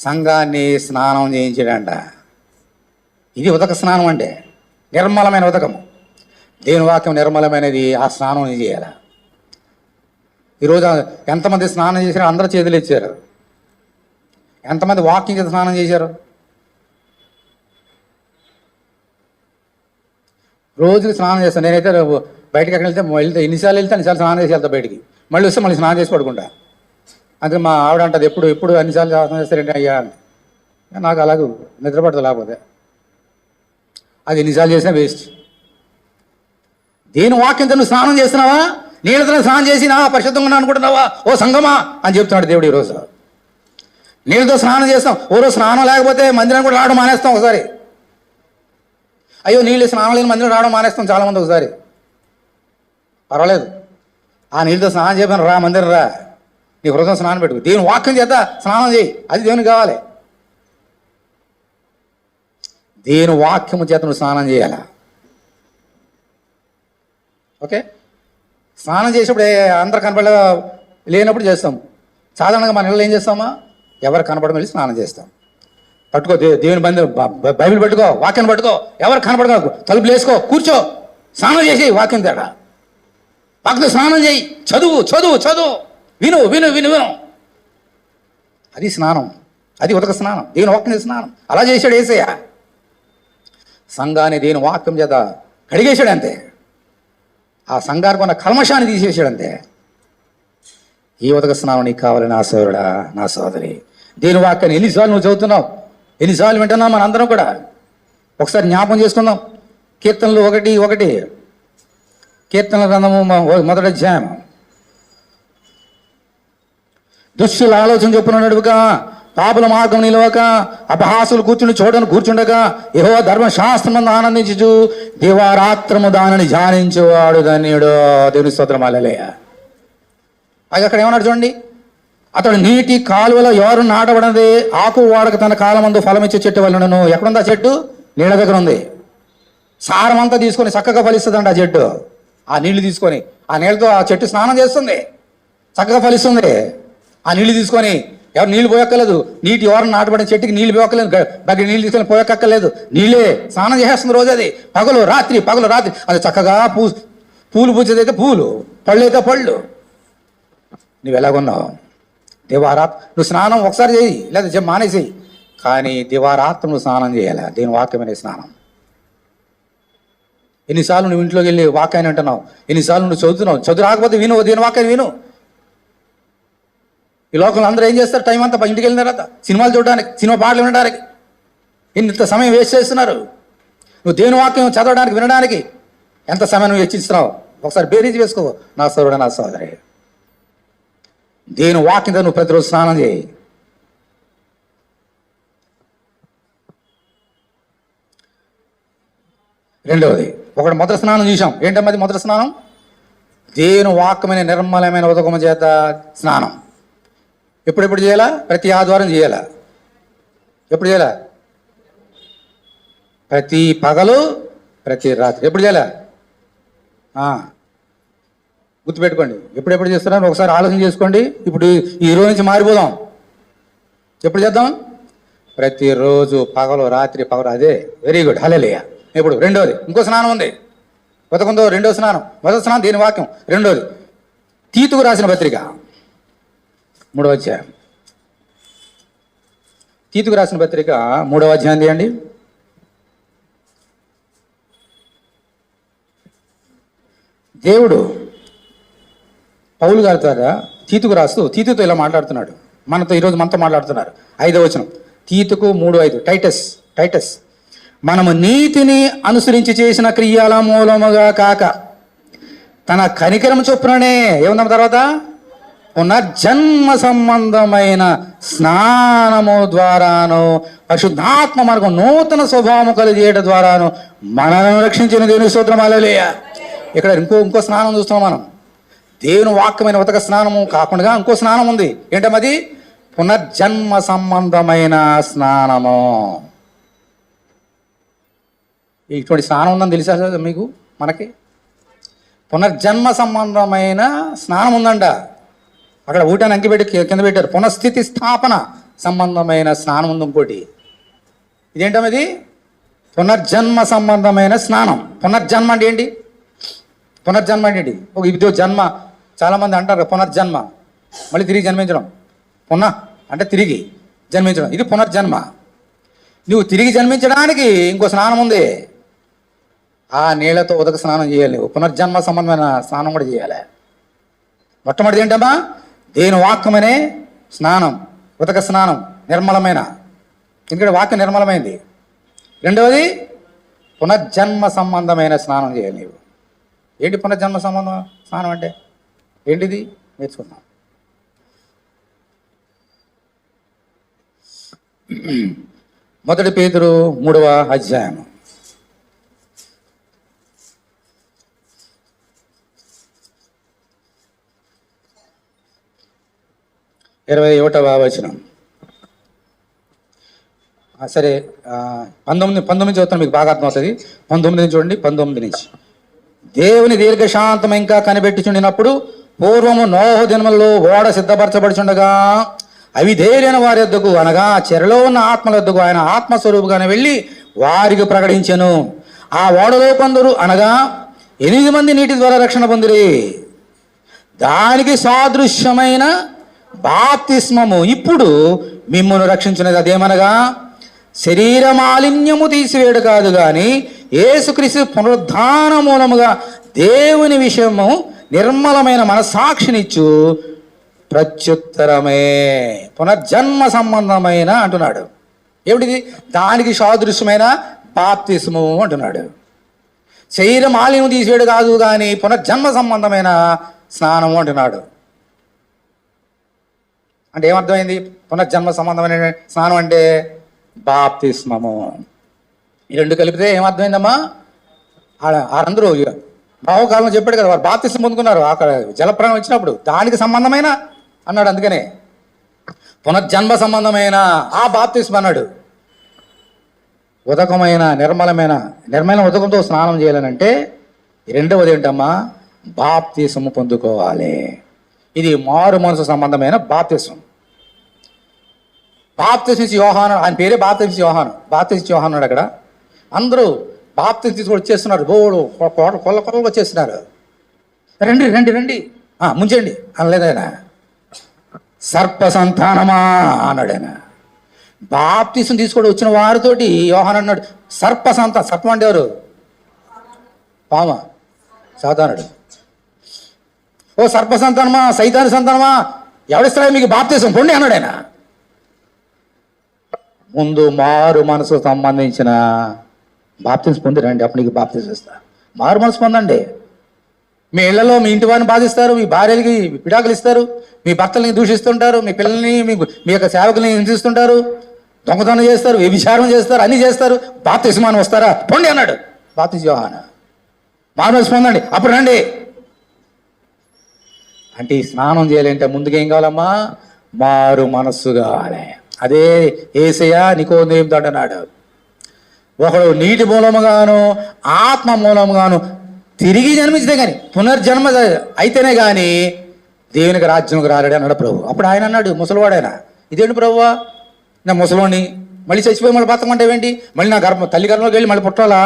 సంఘాన్ని స్నానం చేయించాడంట. ఇది ఉదక స్నానం అంటే, నిర్మలమైన ఉదకము. దేవుని వాక్యం నిర్మలమైనది, ఆ స్నానం చేయాలి. ఈరోజు ఎంతమంది స్నానం చేశారో అందరూ చేతులు ఇచ్చారు. ఎంతమంది వాక్యం చేత స్నానం చేశారు? రోజుకి స్నానం చేస్తాను. నేనైతే బయటకి ఎక్కడ వెళ్తే ఎన్నిసార్లు అన్నిసార్లు స్నానం చేసి వెళ్తా బయటికి. మళ్ళీ వస్తే మళ్ళీ స్నానం చేసి పడుకుంటా. అందుకే మా ఆవిడ అంటది, ఎప్పుడు అన్నిసార్లు స్నానం చేస్తారంటే అయ్యా అని. నాకు అలాగే నిద్రపడతా, లేకపోతే అది ఎన్నిసార్లు చేసినా వేస్ట్. దేని వాక్యంతో నువ్వు స్నానం చేస్తున్నావా? నీళ్ళతో స్నానం చేసినా పరిశుద్ధంగా ఉన్నా అనుకుంటున్నావా ఓ సంగమా అని చెప్తున్నాడు దేవుడు. ఈరోజు నీళ్ళతో స్నానం చేస్తాం. ఓ రోజు స్నానం లేకపోతే మందిరం కూడా రావడం మానేస్తాం. ఒకసారి అయ్యో నీళ్ళు స్నానం లేని మందిరం రావడం మానేస్తాం చాలామంది. ఒకసారి పర్వాలేదు, ఆ నీళ్ళతో స్నానం చేయమని రా, మందిరం రా, నీ హృదయం స్నానం పెట్టుకు, దేవుని వాక్యం చేత స్నానం చేయి. అది దేవునికి కావాలి. దేవుని వాక్యము చేత నువ్వు స్నానం చేయాలా? ఓకే. స్నానం చేసేప్పుడు అందరు కనపడ లేనప్పుడు చేస్తాం. సాధారణంగా మన ఇళ్ళలో ఏం చేస్తామా? ఎవరు కనపడడం వెళ్ళి స్నానం చేస్తాం. పట్టుకో దేవుని బైబిల్ పట్టుకో, వాక్యాన్ని పట్టుకో, ఎవరు కనపడగా తలుపులు వేసుకో, కూర్చో, స్నానం చేసి వాక్యం తేడా వాక్యం స్నానం చేయి, చదువు చదువు చదువు, విను విను విను విను. అది స్నానం, అది ఉదక స్నానం, దేవుని వాక్యం స్నానం. అలా చేశాడు యేసయ్య. సంఘాన్ని దేవుని వాక్యం చేత కడిగేశాడు అంతే. ఆ సంఘానికి ఉన్న కల్మషాన్ని తీసేసాడంతే. ఈ ఉదక స్నానం నీకు కావాలి నా సోదరుడా, నా సోదరి. దేని వాక్యాన్ని ఎన్నిసార్లు నువ్వు చదువుతున్నావు, ఎన్నిసార్లు వింటున్నావు? మన అందరం కూడా ఒకసారి జ్ఞాపకం చేసుకుందాం. కీర్తనలు 1:1, కీర్తనల గ్రంథము 1వ అధ్యాయం. దుష్టుల ఆలోచన చొప్పున నడువక, పాపుల మార్గం నిలవక, అపహాసులు కూర్చుండగా యెహోవా ధర్మశాస్త్రమందు ఆనందించుచు దివారాత్రము దానిని ధ్యానించేవాడు ధన్యుడు. దేవుని స్తోత్రం. హల్లెలూయా. అక్కడ ఏమన్నాడు చూడండి, అతడు నీటి కాలువలో ఎవరు నాటబడినది ఆకు వాడక తన కాలమందు ఫలమిచ్చే చెట్టు వలనను. ఎక్కడుంది ఆ చెట్టు? నీళ్ళ దగ్గర ఉంది. సారం అంతా తీసుకొని చక్కగా ఫలిస్తుందండి ఆ చెట్టు. ఆ నీళ్లు తీసుకొని, ఆ నీళ్ళతో ఆ చెట్టు స్నానం చేస్తుంది, చక్కగా ఫలిస్తుంది. ఆ నీళ్లు తీసుకొని ఎవరు నీళ్ళు పోయక్కర్లేదు. నీటి ఎవరు నాటబడిన చెట్టుకి నీళ్ళు పోయక్కర్లేదు, దగ్గర నీళ్ళు తీసుకొని పోయక్కర్లేదు. నీళ్ళే స్నానం చేస్తుంది రోజు. అది పగలు రాత్రి అది చక్కగా పూలు పూచేదైతే పూలు, పళ్ళు అయితే పళ్ళు. నువ్వు ఎలాగున్నావు? నువ్వు స్నానం ఒకసారి చేయి, లేదా మానేసేయి. కానీ దివారాత్రం నువ్వు స్నానం చేయాలి, దేని వాక్యమనే స్నానం. ఎన్నిసార్లు నువ్వు ఇంట్లోకి వెళ్ళి వాక్యాన్ని అంటున్నావు, ఎన్నిసార్లు నువ్వు చదువుతున్నావు. చదువు రాకపోతే విను, దేని వాక్యాన్ని విను. ఈ లోకంలో అందరూ ఏం చేస్తారు? టైం అంతా ఇంటికి వెళ్ళిన తర్వాత సినిమాలు చూడడానికి, సినిమా పాటలు వినడానికి ఇంత సమయం వేస్ట్ చేస్తున్నారు. నువ్వు దేవుని వాక్యం చదవడానికి, వినడానికి ఎంత సమయం నువ్వు వెచ్చిస్తున్నావు? ఒకసారి బేరీజ్ వేసుకో నా సోదరుడు, నా సోదరి. దేవుని వాక్యంతో నువ్వు ప్రతిరోజు స్నానం చేయి. రెండవది, ఒకటి మొదటి స్నానం చూసాం. ఏంటమ్మది మొదటి స్నానం? దేవుని వాక్యమైన నిర్మలమైన ఉదకము చేత స్నానం. ఎప్పుడెప్పుడు చేయాలా? ప్రతి ఆదివారం చేయాలా? ఎప్పుడు చేయాలా? ప్రతి పగలు, ప్రతి రాత్రి. ఎప్పుడు చేయాలా? గుర్తుపెట్టుకోండి. ఎప్పుడెప్పుడు చేస్తున్నారో ఒకసారి ఆలోచన చేసుకోండి. ఇప్పుడు ఈ రోజు నుంచి మారిపోదాం. ఎప్పుడు చేద్దాం? ప్రతిరోజు పగలు, రాత్రి, పగలు. అదే వెరీ గుడ్, హల్లెలూయా. ఇప్పుడు రెండోది, ఇంకో స్నానం ఉంది. ఉదకంతో రెండో స్నానం. మొదటి స్నానం దీని వాక్యం. రెండోది తీతుకు రాసిన పత్రిక 3వ అధ్యాయం. తీతుకు రాసిన పత్రిక 3వ అధ్యాయం తీయండి. దేవుడు పౌలు గారి ద్వారా తీతుకు రాస్తూ తీతుతో ఇలా మాట్లాడుతున్నాడు. ఈరోజు మనతో మాట్లాడుతున్నారు. 5వ వచనం, తీతుకు 3:5. టైటస్ మనము నీతిని అనుసరించి చేసిన క్రియల మూలముగా కాక తన కనికరం చొప్పుననే ఏముందాం తర్వాత పునర్జన్మ సంబంధమైన స్నానము ద్వారాను పరిశుద్ధాత్మ మనకు నూతన స్వభావము కలిగేయడం ద్వారాను మనలను రక్షించిన దేవుని స్తోత్రం, హల్లెలూయా. ఇక్కడ ఇంకో స్నానం చూస్తాం మనం. దేవుని వాక్యమైన ఉతక స్నానము కాకుండా ఇంకో స్నానం ఉంది. ఏంటమ్మది? పునర్జన్మ సంబంధమైన స్నానము. ఇటువంటి స్నానం ఉందని తెలుసా మీకు? మనకి పునర్జన్మ సంబంధమైన స్నానం ఉందంట. అక్కడ ఊటాన్ని అంకిపెట్టి కింద పెట్టారు. పునఃస్థితి స్థాపన సంబంధమైన స్నానం ఉంది ఇంకోటి. ఇదేంటది? పునర్జన్మ సంబంధమైన స్నానం. పునర్జన్మ అంటే ఏంటి? పునర్జన్మ అంటే ఏంటి? ఒక ఇదో జన్మ. చాలామంది అంటారు పునర్జన్మ, మళ్ళీ తిరిగి జన్మించడం. అంటే తిరిగి జన్మించడం. ఇది పునర్జన్మ. నువ్వు తిరిగి జన్మించడానికి ఇంకో స్నానం ఉంది. ఆ నీళ్లతో ఉదక స్నానం చేయాలి. నువ్వు పునర్జన్మ సంబంధమైన స్నానం కూడా చేయాలి. మొట్టమొదటి ఏంటమ్మా? దేని వాక్యమనే స్నానం, ఉదక స్నానం, నిర్మలమైన. ఎందుకంటే వాక్యం నిర్మలమైంది. రెండవది పునర్జన్మ సంబంధమైన స్నానం చేయాలి నీవు. ఏంటి పునర్జన్మ సంబంధం స్నానం అంటే ఏంటిది? నేర్చుకుందాం. మొదటి పేతురు 3వ అధ్యాయం 21వ వచనం. సరే 19 చదువుతాను, మీకు బాగా అర్థమవుతుంది. 19 నుంచి చూడండి. 19 నుంచి, దేవుని దీర్ఘశాంతం ఇంకా కనిపెట్టుచుండినప్పుడు పూర్వము నోహు దినములలో ఓడ సిద్ధపరచబడుచుండగా అవిధేయులైన వారి యొద్దకు, అనగా చెరలో ఉన్న ఆత్మల యొద్దకు ఆయన ఆత్మస్వరూపుగానే వెళ్ళి వారికి ప్రకటించెను. ఆ ఓడలో కొందరు, అనగా 8 మంది నీటి ద్వారా రక్షణ పొందిరి. దానికి సాదృశ్యమైన బాప్తిస్మము ఇప్పుడు మిమ్మును రక్షించున్నది. అదేమనగా శరీర మాలిన్యము తీసివేయడు కాదు, కానీ యేసుక్రీస్తు పునరుద్ధాన మూలముగా దేవుని విషయము నిర్మలమైన మనసాక్షినిచ్చు ప్రత్యుత్తరమే. పునర్జన్మ సంబంధమైన అంటున్నాడు. ఏమిటిది? దానికి సాదృశ్యమైన బాప్తిస్ము అంటున్నాడు. శరీర మాలిన్యం తీసివేయడు కాదు, కానీ పునర్జన్మ సంబంధమైన స్నానము అంటున్నాడు. అంటే ఏమర్థమైంది? పునర్జన్మ సంబంధమైన స్నానం అంటే బాప్తిస్మము. ఈ రెండు కలిపితే ఏమర్థమైందమ్మా? అందరూ భావకాలంలో చెప్పాడు కదా, వారు బాప్తిస్మం పొందుకున్నారు అక్కడ జలప్రాణం వచ్చినప్పుడు. దానికి సంబంధమైన అన్నాడు. అందుకనే పునర్జన్మ సంబంధమైన ఆ బాప్తిస్మం అన్నాడు. ఉదకమైన నిర్మలమైన ఉదకంతో స్నానం చేయాలనంటే రెండవది ఏంటమ్మా? బాప్తిస్మం పొందుకోవాలి. ఇది మారు మనసు సంబంధమైన బాప్తిస్మం. బాప్తిస్మిచ్చి యోహాను, ఆయన పేరే బాప్తిస్మిచ్చి యోహాను. బాప్తిస్మిచ్చి యోహాను అక్కడ అందరూ బాప్తిస్మం తీసుకొని వచ్చేస్తున్నారు. బోడు కొల్ల వచ్చేస్తున్నారు. రండి ముంచండి అనలేదు ఆయన. సర్ప సంతానమా అన్నాడు ఆయన. బాప్తిస్మం తీసుకొని వచ్చిన వారితోటి యోహాను అన్నాడు సర్పం అంటే ఎవరు? పామ, సాతానుడు. ఓ సర్ప సంతానమా, సైతాని సంతానమా, ఎవడిస్తారా మీకు బాప్తిసం పొండి అన్నాడు ఆయన. ముందు మారు మనసుకు సంబంధించిన బాప్తిసం పొందిరండి, అప్పుడు నీకు బాప్తిసం ఇస్తా. మారు మనసు పొందండి. మీ ఇళ్లలో మీ ఇంటి వారిని బాధిస్తారు, మీ భార్యలకి విడాకులు ఇస్తారు, మీ భర్తల్ని దూషిస్తుంటారు, మీ పిల్లల్ని మీ యొక్క సేవకుల్ని హింసిస్తుంటారు, దొంగతనం చేస్తారు, వ్యభిచారం చేస్తారు, అన్నీ చేస్తారు. బాప్తిస్మాన్ని వస్తారా పొండి అన్నాడు బాప్తిస్మ యోహాను. మారు మనసు పొందండి అప్పుడు రండి అంటే. ఈ స్నానం చేయాలంటే ముందుకేం కావాలమ్మా? మారు మనస్సు కావాలి. అదే యేసయ్య నికోదేముతో అన్నాడు, ఒకడు నీటి మూలముగాను ఆత్మ మూలముగాను తిరిగి జన్మించితే కానీ, పునర్జన్మ అయితేనే కానీ దేవునికి రాజ్యంకి రాలేడు అన్నాడు ప్రభు. అప్పుడు ఆయన అన్నాడు, ముసలివాడైనా, ఇదేంటి ప్రభువా, నా ముసలోని మళ్ళీ చచ్చిపోయి మళ్ళీ బతకమంటావేంటి, మళ్ళీ నా తల్లి గర్భంలోకి వెళ్ళి మళ్ళీ పుట్టాలా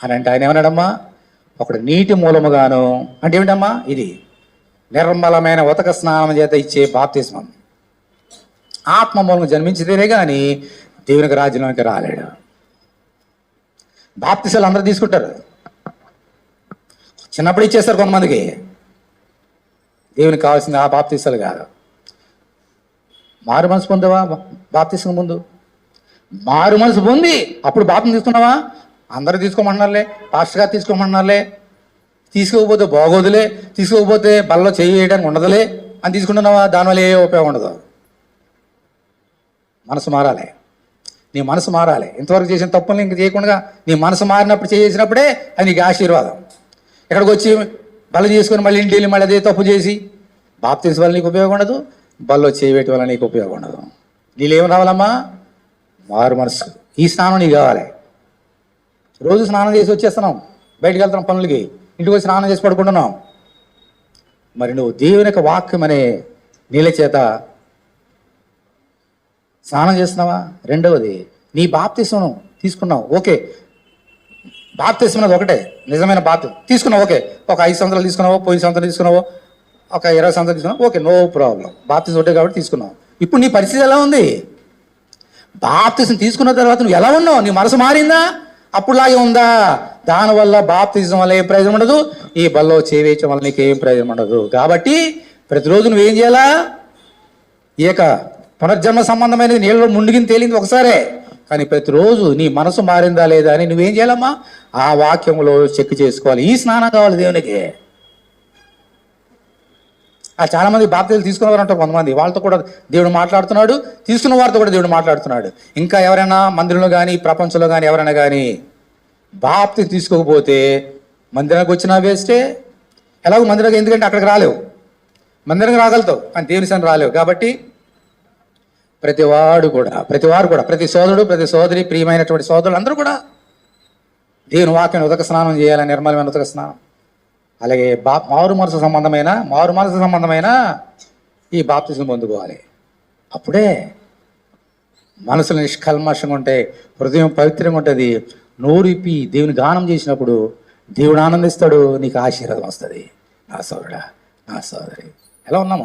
అని అంటే ఆయన ఏమన్నాడమ్మా, ఒకడు నీటి మూలముగాను అంటే ఏమిటమ్మా, ఇది నిర్మలమైన ఉతక స్నానం చేత ఇచ్చే బాప్తిస్మం. ఆత్మ మూలంగా జన్మించితేనే కానీ దేవునికి రాజ్యంలోకి రాలేడు. బాప్తిసాలు అందరూ తీసుకుంటారు, చిన్నప్పుడు ఇచ్చేస్తారు కొంతమందికి. దేవునికి కావాల్సింది ఆ బాప్తిసాలు కాదు. మారు మనసు పొందావా బాప్తిసం ముందు? మారు మనసు పొంది అప్పుడు బాప్తిసం తీసుకున్నావా? అందరూ తీసుకోమన్నారులే, పాస్టర్ గారు తీసుకోమన్నారులే, తీసుకోకపోతే బాగోదులే, తీసుకోకపోతే బల్లో చేయి వేయడానికి ఉండదులే అని తీసుకుంటున్నావా? దానివల్ల ఏ ఉపయోగం ఉండదు. మనసు మారాలి, నీ మనసు మారాలి. ఇంతవరకు చేసిన తప్పుల్ని ఇంక చేయకుండా నీ మనసు మారినప్పుడు చేసినప్పుడే అది నీకు ఆశీర్వాదం. ఇక్కడికి వచ్చి బల్ల చేసుకొని మళ్ళీ ఇంటికి వెళ్ళి మళ్ళీ అదే తప్పు చేసి బాప్తిసం వల్ల నీకు ఉపయోగం ఉండదు, బల్లో చేయబెట్టి వల్ల నీకు ఉపయోగం ఉండదు. నీళ్ళేమి రావాలమ్మా? మారు మనసు. ఈ స్నానం నీకు కావాలి. రోజు స్నానం చేసి వచ్చేస్తున్నాం, బయటకు వెళ్తున్నాం పనులకి, ఇంటికి వచ్చి స్నానం చేసి పడుకుంటున్నాం. మరి నువ్వు దేవుని యొక్క వాక్యం అనే నీళ్ళ చేత స్నానం చేస్తున్నావా? రెండవది, నీ బాప్తిసం తీసుకున్నావు, ఓకే, బాప్తిసం అనేది ఒకటే నిజమైన బాప్తిసం తీసుకున్నావు, ఓకే. ఒక 5 సంవత్సరాలు తీసుకున్నావు, పోయిన సంవత్సరం తీసుకున్నావు, ఒక 20 సంవత్సరాలు తీసుకున్నావు, ఓకే, నో ప్రాబ్లం. బాప్తిసం ఒకటే కాబట్టి తీసుకున్నావు. ఇప్పుడు నీ పరిస్థితి ఎలా ఉంది? బాప్తిసం తీసుకున్న తర్వాత నువ్వు ఎలా ఉన్నావు? నీ మనసు మారిందా? అప్పుడులాగే ఉందా? దానివల్ల బాప్తిజం వల్ల ఏం ప్రయోజనం ఉండదు, ఈ బల్లో చేవేయటం వల్ల నీకు ఏం ప్రయోజనం ఉండదు. కాబట్టి ప్రతిరోజు నువ్వేం చేయాలా? ఈ యొక్క పునర్జన్మ సంబంధమైనది నీళ్ళలో ముందుగిని తేలింది ఒకసారే, కానీ ప్రతిరోజు నీ మనసు మారిందా లేదా అని నువ్వేం చేయాలమ్మా? ఆ వాక్యంలో చెక్ చేసుకోవాలి. ఈ స్నానం కావాలి దేవునికి. చాలామంది బాప్తిజాలు తీసుకున్నవారు అంటారు కొంతమంది, వాళ్ళతో కూడా దేవుడు మాట్లాడుతున్నాడు, తీసుకున్న వారితో కూడా దేవుడు మాట్లాడుతున్నాడు. ఇంకా ఎవరైనా మందిరంలో కానీ ప్రపంచంలో కానీ ఎవరైనా కానీ బాప్తిజం తీసుకోకపోతే మందిరానికి వచ్చినా వేస్టే. ఎలాగో మందిరానికి, ఎందుకంటే అక్కడికి రాలేవు, మందిరానికి రాగలుగుతావు కానీ దేవుని సన్ని రాలేవు. కాబట్టి ప్రతివారు కూడా ప్రతి సోదరుడు, ప్రతి సోదరి, ప్రియమైనటువంటి సోదరులు అందరూ కూడా దేవుని వాక్యం ఉదక స్నానం చేయాలని, నిర్మలమైన ఉదక స్నానం. అలాగే మారు మనసు సంబంధమైన ఈ బాప్తిజం పొందుకోవాలి. అప్పుడే మనసులు నిష్కల్మషంగా ఉంటాయి, హృదయం పవిత్రంగా ఉంటుంది. నోరిపి దేవుని గానం చేసినప్పుడు దేవుడు ఆనందిస్తాడు, నీకు ఆశీర్వాదం వస్తుంది. నా సోదరుడా, నా సోదరి, ఎలా ఉన్నాం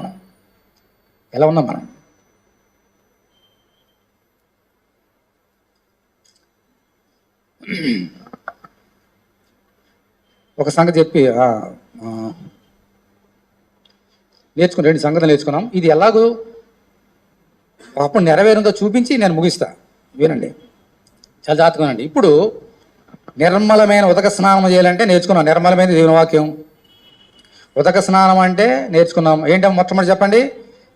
మనం? ఒక సంగతి చెప్పి నేర్చుకుని 2 సంగతులు నేర్చుకున్నాం. ఇది ఎలాగో అప్పుడు నెరవేరుందో చూపించి నేను ముగిస్తా, వినండి, చాలా జాగ్రత్తగానండి. ఇప్పుడు నిర్మలమైన ఉదక స్నానం చేయాలంటే నేర్చుకున్నాం. నిర్మలమైన దేవుని వాక్యం. ఉదక స్నానం అంటే నేర్చుకున్నాం. ఏంటో మొట్టమొదటి చెప్పండి?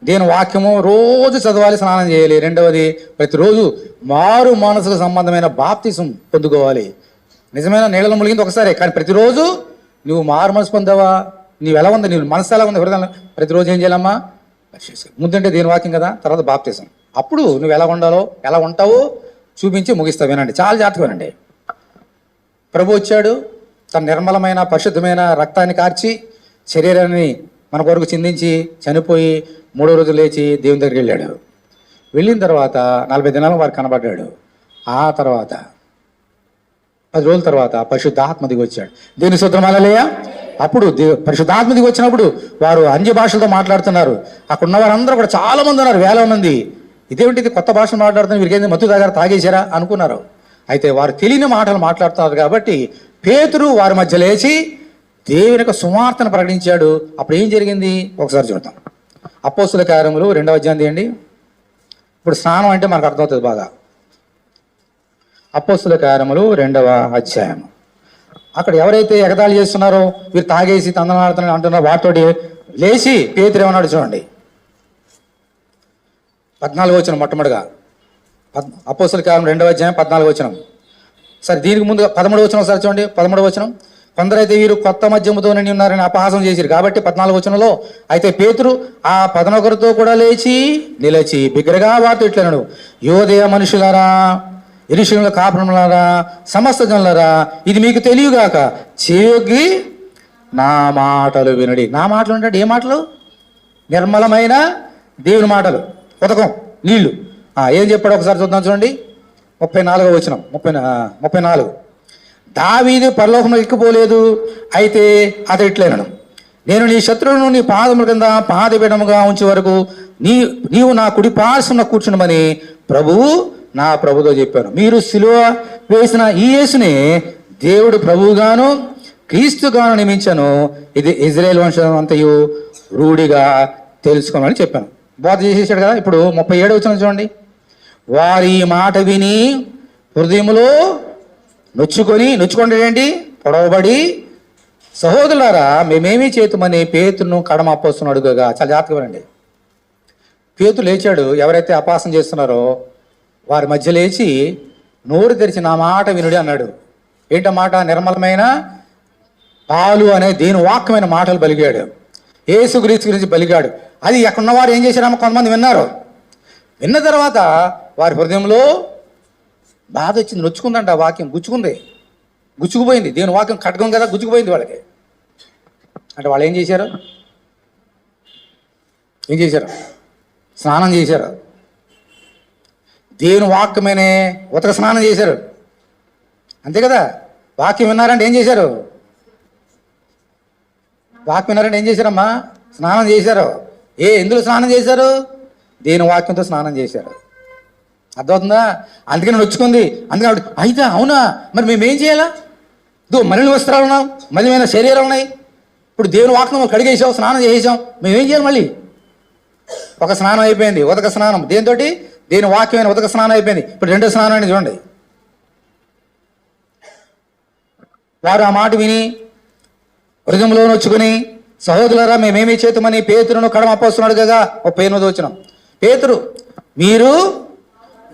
దేవుని వాక్యము రోజు చదవాలి, స్నానం చేయాలి. రెండవది, ప్రతిరోజు మారు మనసుకు సంబంధమైన బాప్తిసం పొందుకోవాలి. నిజమైన నీళ్ళలో ములిగింది ఒకసారి, కానీ ప్రతిరోజు నువ్వు మారు మనసు పొందావా? నువ్వు ఎలా ఉంది, నీ మనసు ఎలా ఉంది, హృదయం ప్రతిరోజు ఏం చేయాలమ్మా? ముందంటే దేని వాక్యం కదా, తర్వాత బాప్తిసం. అప్పుడు నువ్వు ఎలా ఉంటావో చూపించి ముగిస్తావు. వినండి, చాలా జాగ్రత్తగా వినండి. ప్రభు వచ్చాడు, తన నిర్మలమైన పరిశుద్ధమైన రక్తాన్ని కార్చి శరీరాన్ని మన కొరకు చిందించి చనిపోయి 3వ రోజు లేచి దేవుని దగ్గరికి వెళ్ళాడు. వెళ్ళిన తర్వాత 40 దినాలు వారికి కనబడ్డాడు. ఆ తర్వాత 10 రోజుల తర్వాత పరిశుద్ధాత్మ దిగి వచ్చాడు. దేవుని స్తోత్రం హల్లెలూయా. అప్పుడు పరిశుద్ధాత్మ దిగి వచ్చినప్పుడు వారు అన్య భాషలతో మాట్లాడుతున్నారు. అక్కడ ఉన్న వారందరూ కూడా చాలా మంది ఉన్నారు, వేల మంది. ఇదేమిటి కొత్త భాషలు మాట్లాడుతున్నారు, వీరికేంది మత్తు దగ్గర తాగేశారా అనుకున్నారు. అయితే వారు తెలియని మాటలు మాట్లాడుతున్నారు కాబట్టి పేతురు వారి మధ్య లేచి దేవుని యొక్క సువార్తను ప్రకటించాడు. అప్పుడు ఏం జరిగింది ఒకసారి చూద్దాం. అపోస్తుల కార్యములు 2వ అధ్యాయం తీయండి. ఇప్పుడు స్నానం అంటే మనకు అర్థమవుతుంది బాగా. అపోస్తుల కార్యములు 2వ అధ్యాయం. అక్కడ ఎవరైతే ఎగతాళి చేస్తున్నారో, వీరు తాగేసి తందనాడుతున్నారు అంటున్నారో, వాటితోటి లేచి పేతురు ఏమన్నాడు చూడండి. 14వ వచనం మొట్టమొదటిగా. అపోస్తుల కార్యం 2వ అధ్యాయం 14వ వచనం. సరే, దీనికి ముందు 13వ వచనం ఒకసారి చూడండి. 13వ వచనం. కొందరైతే వీరు కొత్త మద్యముతో నిండి ఉన్నారని అపహాసం చేసిరు కాబట్టి 14వ వచనంలో, అయితే పేతురు ఆ 11తో కూడా లేచి నిలిచి బిగ్గరగా వారితో ఇట్లనడు, యోదయ మనుషులారా, యెరూషలేముల కాపురములారా, సమస్త జనులారా, ఇది మీకు తెలియగాక చెయ్యొగ్గి నా మాటలు వినడి. నా మాటలు అంటే ఏ మాటలు? నిర్మలమైన దేవుని మాటలు, ఉదకం నీళ్లు. ఏం చెప్పాడు ఒకసారి చూద్దాం చూడండి. 34వ వచనం. 34. దావీదు పరలోకములకు ఎక్కిపోలేదు, అయితే అతడు ఇట్లనను, నేను నీ శత్రువును నీ పాదముల కింద పాదపీఠముగా ఉంచే వరకు నీవు నా కుడి పార్శ్వమున కూర్చుండమని ప్రభువు నా ప్రభుతో చెప్పాను. మీరు సిలువ వేసిన ఈ యేసుని దేవుడు ప్రభువుగాను క్రీస్తుగాను నియమించను. ఇది ఇజ్రాయేల్ వంశం అంతయు రూఢిగా తెలుసుకోమని చెప్పాను. బోధ చేసేసాడు కదా. ఇప్పుడు 37వ వచనం చూడండి. వారి మాట విని హృదయములో నొచ్చుకోండి ఏంటి పొడవబడి, సహోదరులారా మేమేమీ చేతుమని పేతురును కడమ అపోస్తును అడుగుగా. చాలా జాగ్రత్తగా వినండి. పేతురు లేచాడు. ఎవరైతే అపహాసం చేస్తున్నారో వారి మధ్య లేచి నోరు తెరిచి నా మాట వినుడి అన్నాడు. ఏంటన్నమాట? నిర్మలమైన పాలు అనే దేని వాక్యమైన మాటలు పలికాడు. యేసుక్రీస్తు గురించి పలికాడు. అది ఎక్కడున్నవారు ఏం చేశారమ్మ? కొంతమంది విన్నారు. విన్న తర్వాత వారి హృదయంలో బాధ వచ్చింది, నొచ్చుకుందంట. ఆ వాక్యం గుచ్చుకుపోయింది. దేవుని వాక్యం ఖడ్గం కదా, గుచ్చుకుపోయింది వాళ్ళకి. అంటే వాళ్ళు ఏం చేశారు? స్నానం చేశారు. దేవుని వాక్యమేనే ఉతక స్నానం చేశారు. అంతే కదా. వాక్యం విన్నారంటే ఏం చేశారు? ఏం చేశారమ్మా? స్నానం చేశారు. ఎందులో స్నానం చేశారు? దేవుని వాక్యంతో స్నానం చేశారు. అర్థమవుతుందా? అందుకని నొచ్చుకుంది. అందుకని అయితే అవునా, మరి మేమేం చేయాలా? మలిన వస్త్రాలు ఉన్నాం, మలిమైన శరీరాలు ఉన్నాయి. ఇప్పుడు దేవుని వాక్యం కడిగేసాం, స్నానం చేసేసాం, మేమేం చేయాలి? మళ్ళీ ఒక స్నానం అయిపోయింది, ఉదక స్నానం. దేనితో? దేని వాక్యమైన ఉదక స్నానం అయిపోయింది. ఇప్పుడు 2వ స్నానం అని చూడండి. వారు ఆ మాట విని హృదయంలో నొచ్చుకుని, సహోదరులారా మేమేమీ చేతుమని పేతురును కడమ అపోస్తున్నాడు కదా. 38వ వచనం. పేతురు, మీరు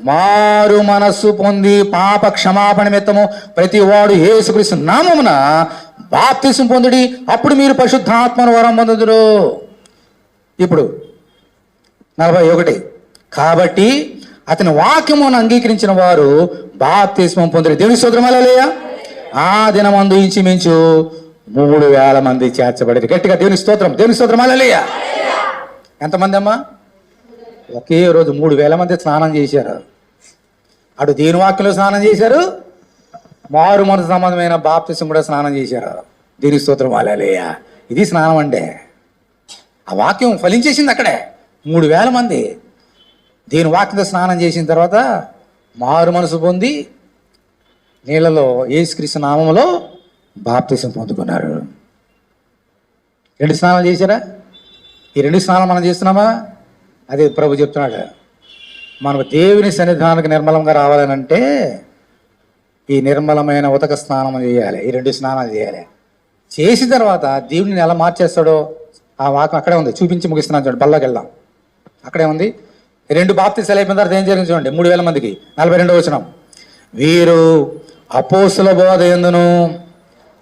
మారు మనస్సు పొంది పాప క్షమాపణ నిమిత్తము ప్రతి వాడు యేసుక్రీస్తు నామమున బాప్తిసం పొందుడి, అప్పుడు మీరు పరిశుద్ధాత్మను వరం పొందుదురు. ఇప్పుడు 41. కాబట్టి అతని వాక్యమును అంగీకరించిన వారు బాప్తిస్మం పొందుడి. దేవుని స్తోత్రం. హల్లెలూయా. ఆ దినమందు ఇంచుమించు 3,000 మంది చేర్చబడి. గట్టిగా దేవుని స్తోత్రం. హల్లెలూయా. ఎంతమంది అమ్మా? ఒకే రోజు 3,000 మంది స్నానం చేశారు. అటు దీని వాక్యంలో స్నానం చేశారు, మారు మనసు సంబంధమైన బాప్తిసం కూడా స్నానం చేశారు. దీని స్తోత్రం. హల్లెలూయా. ఇది స్నానం అంటే. ఆ వాక్యం ఫలించేసింది అక్కడే. 3,000 మంది దీని వాక్యంతో స్నానం చేసిన తర్వాత మారు మనసు పొంది నీళ్ళలో యేసుక్రీస్తు నామములో బాప్తిసం పొందుకున్నారు. 2 స్నానాలు చేశారా? ఈ 2 స్నానాలు మనం చేస్తున్నామా? అదే ప్రభు చెప్తున్నాడు. మనకు దేవుని సన్నిధానానికి నిర్మలంగా రావాలని అంటే ఈ నిర్మలమైన ఉతక స్నానం చేయాలి. ఈ 2 స్నానాలు చేయాలి. చేసిన తర్వాత దేవుడిని ఎలా మార్చేస్తాడో ఆ వాక్యం అక్కడే ఉంది. చూపించి ముగిస్తున్నాను చూడండి. బల్లోకి వెళ్దాం. అక్కడే ఉంది. 2 బాప్తిసాలు అయిపోయిన తర్వాత ఏం జరిగింది చూడండి. 3,000 మందికి. 42వ వచనం. వీరు అపోస్తుల బోధ యందును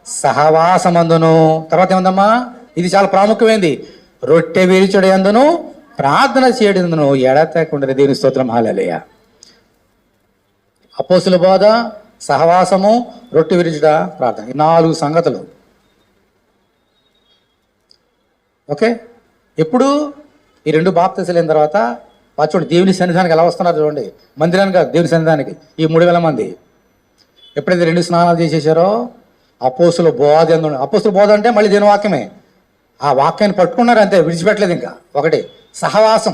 సహవాసమందును, తర్వాత ఏముందమ్మా? ఇది చాలా ప్రాముఖ్యమైనది. రొట్టె విరుచుడు యందును ప్రార్థన చేయడందును ఎడతెగకుండా. దేవుని స్తోత్రం. హల్లెలూయా. అపోస్తుల బోధ, సహవాసము, రొట్టె విరుచుట, ప్రార్థన. ఈ 4 సంగతులు. ఓకే. ఎప్పుడు ఈ 2 బాప్తిసాలు అయిన తర్వాత చూడండి దేవుని సన్నిధానికి ఎలా వస్తున్నారు చూడండి. మందిరానికి కాదు, దేవుని సన్నిధానికి. ఈ 3,000 మంది ఎప్పుడైతే 2 స్నానాలు చేసేసారో అపోస్తుల బోధ. అపోస్తుల బోధ అంటే మళ్ళీ దేని వాక్యమే. ఆ వాక్యాన్ని పట్టుకున్నారు అంతే, విడిచిపెట్టలేదు. ఇంకా ఒకటి సహవాసం.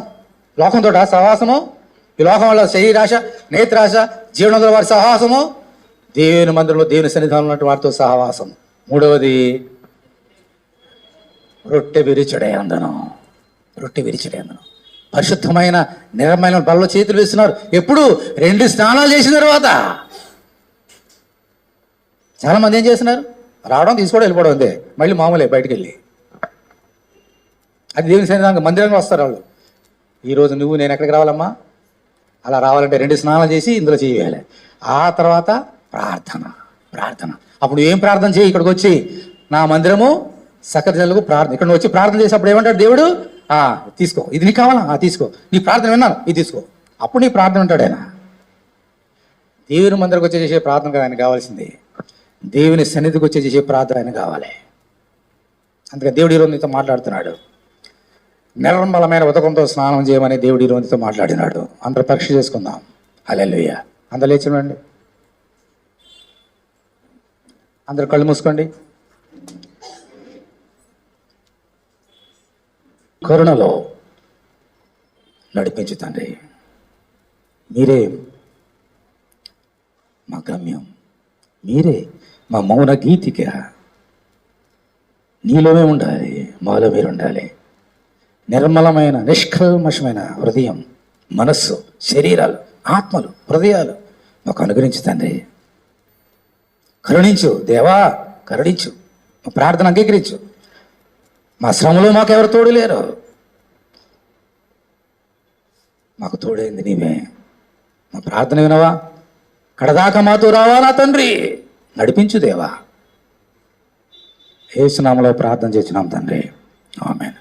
లోకంతో సహవాసము, ఈ లోకం వల్ల శరీరాశ, నేత్రాశ, జీవనంలో వారి సహవాసము, దేవుని మందిరంలో దేవుని సన్నిధానంలో ఉన్నటువంటి వారితో సహవాసం. 3వది రొట్టె విరుచుడే అందను. రొట్టె విరిచిరి అందును. పరిశుద్ధమైన నిర్మలమైన బలలో చేతులు వేస్తున్నారు. ఎప్పుడు? 2 స్నానాలు చేసిన తర్వాత. చాలామంది ఏం చేస్తున్నారు? రావడం, తీసుకోవడం, వెళ్ళిపోవడం అంతే. మళ్ళీ మామూలే బయటికి వెళ్ళి. అది దేవుని సన్నిధానం మందిరంగా వస్తారు వాళ్ళు. ఈరోజు నువ్వు నేను ఎక్కడికి రావాలమ్మా? అలా రావాలంటే 2 స్నానాలు చేసి ఇందులో చేయాలి. ఆ తర్వాత ప్రార్థన. అప్పుడు ఏం ప్రార్థన చేయి? ఇక్కడికి వచ్చి నా మందిరము సకల జనులకు ప్రార్థన. ఇక్కడ వచ్చి ప్రార్థన చేసినప్పుడు ఏమంటాడు దేవుడు? తీసుకో, ఇది నీకు కావాలా? తీసుకో, నీ ప్రార్థన విన్నాను, ఇది తీసుకో. అప్పుడు నీ ప్రార్థన ఉంటాడు ఆయన. దేవుని మందిరకు వచ్చి చేసే ప్రార్థన కదా ఆయన కావాల్సింది. దేవుని సన్నిధికి వచ్చి చేసే ప్రార్థన ఆయన కావాలి. అందుకే దేవుడు ఈరోజు నీతో మాట్లాడుతున్నాడు. నిర్మలమైన ఉదకంతో స్నానం చేయమని దేవుడు ఈరోజు నీతో మాట్లాడినాడు. అందరూ పరీక్ష చేసుకుందాం. హల్లెలూయా. అందరూ లేచి ఉండండి. అందరు కళ్ళు మూసుకోండి. కరుణలో నడిపించు తండ్రి. మీరే మా గమ్యం, మీరే మా మౌన గీతిక. నీలోనే ఉండాలి, మాలో మీరు ఉండాలి. నిర్మలమైన నిష్కల్మషమైన హృదయం, మనస్సు, శరీరాలు, ఆత్మలు, హృదయాలు మాకు అనుగ్రహించు తండ్రి. కరుణించు దేవా, కరుణించు. మా ప్రార్థన అంగీకరించు. మా శ్రమలో మాకెవరు తోడు లేరు. మాకు తోడైంది నీవే. మా ప్రార్థన వినవా? కడదాకా మాతో రావా నా తండ్రి? నడిపించు దేవా. యేసు నామములో ప్రార్థన చేస్తున్నాం తండ్రి. ఆమేన్.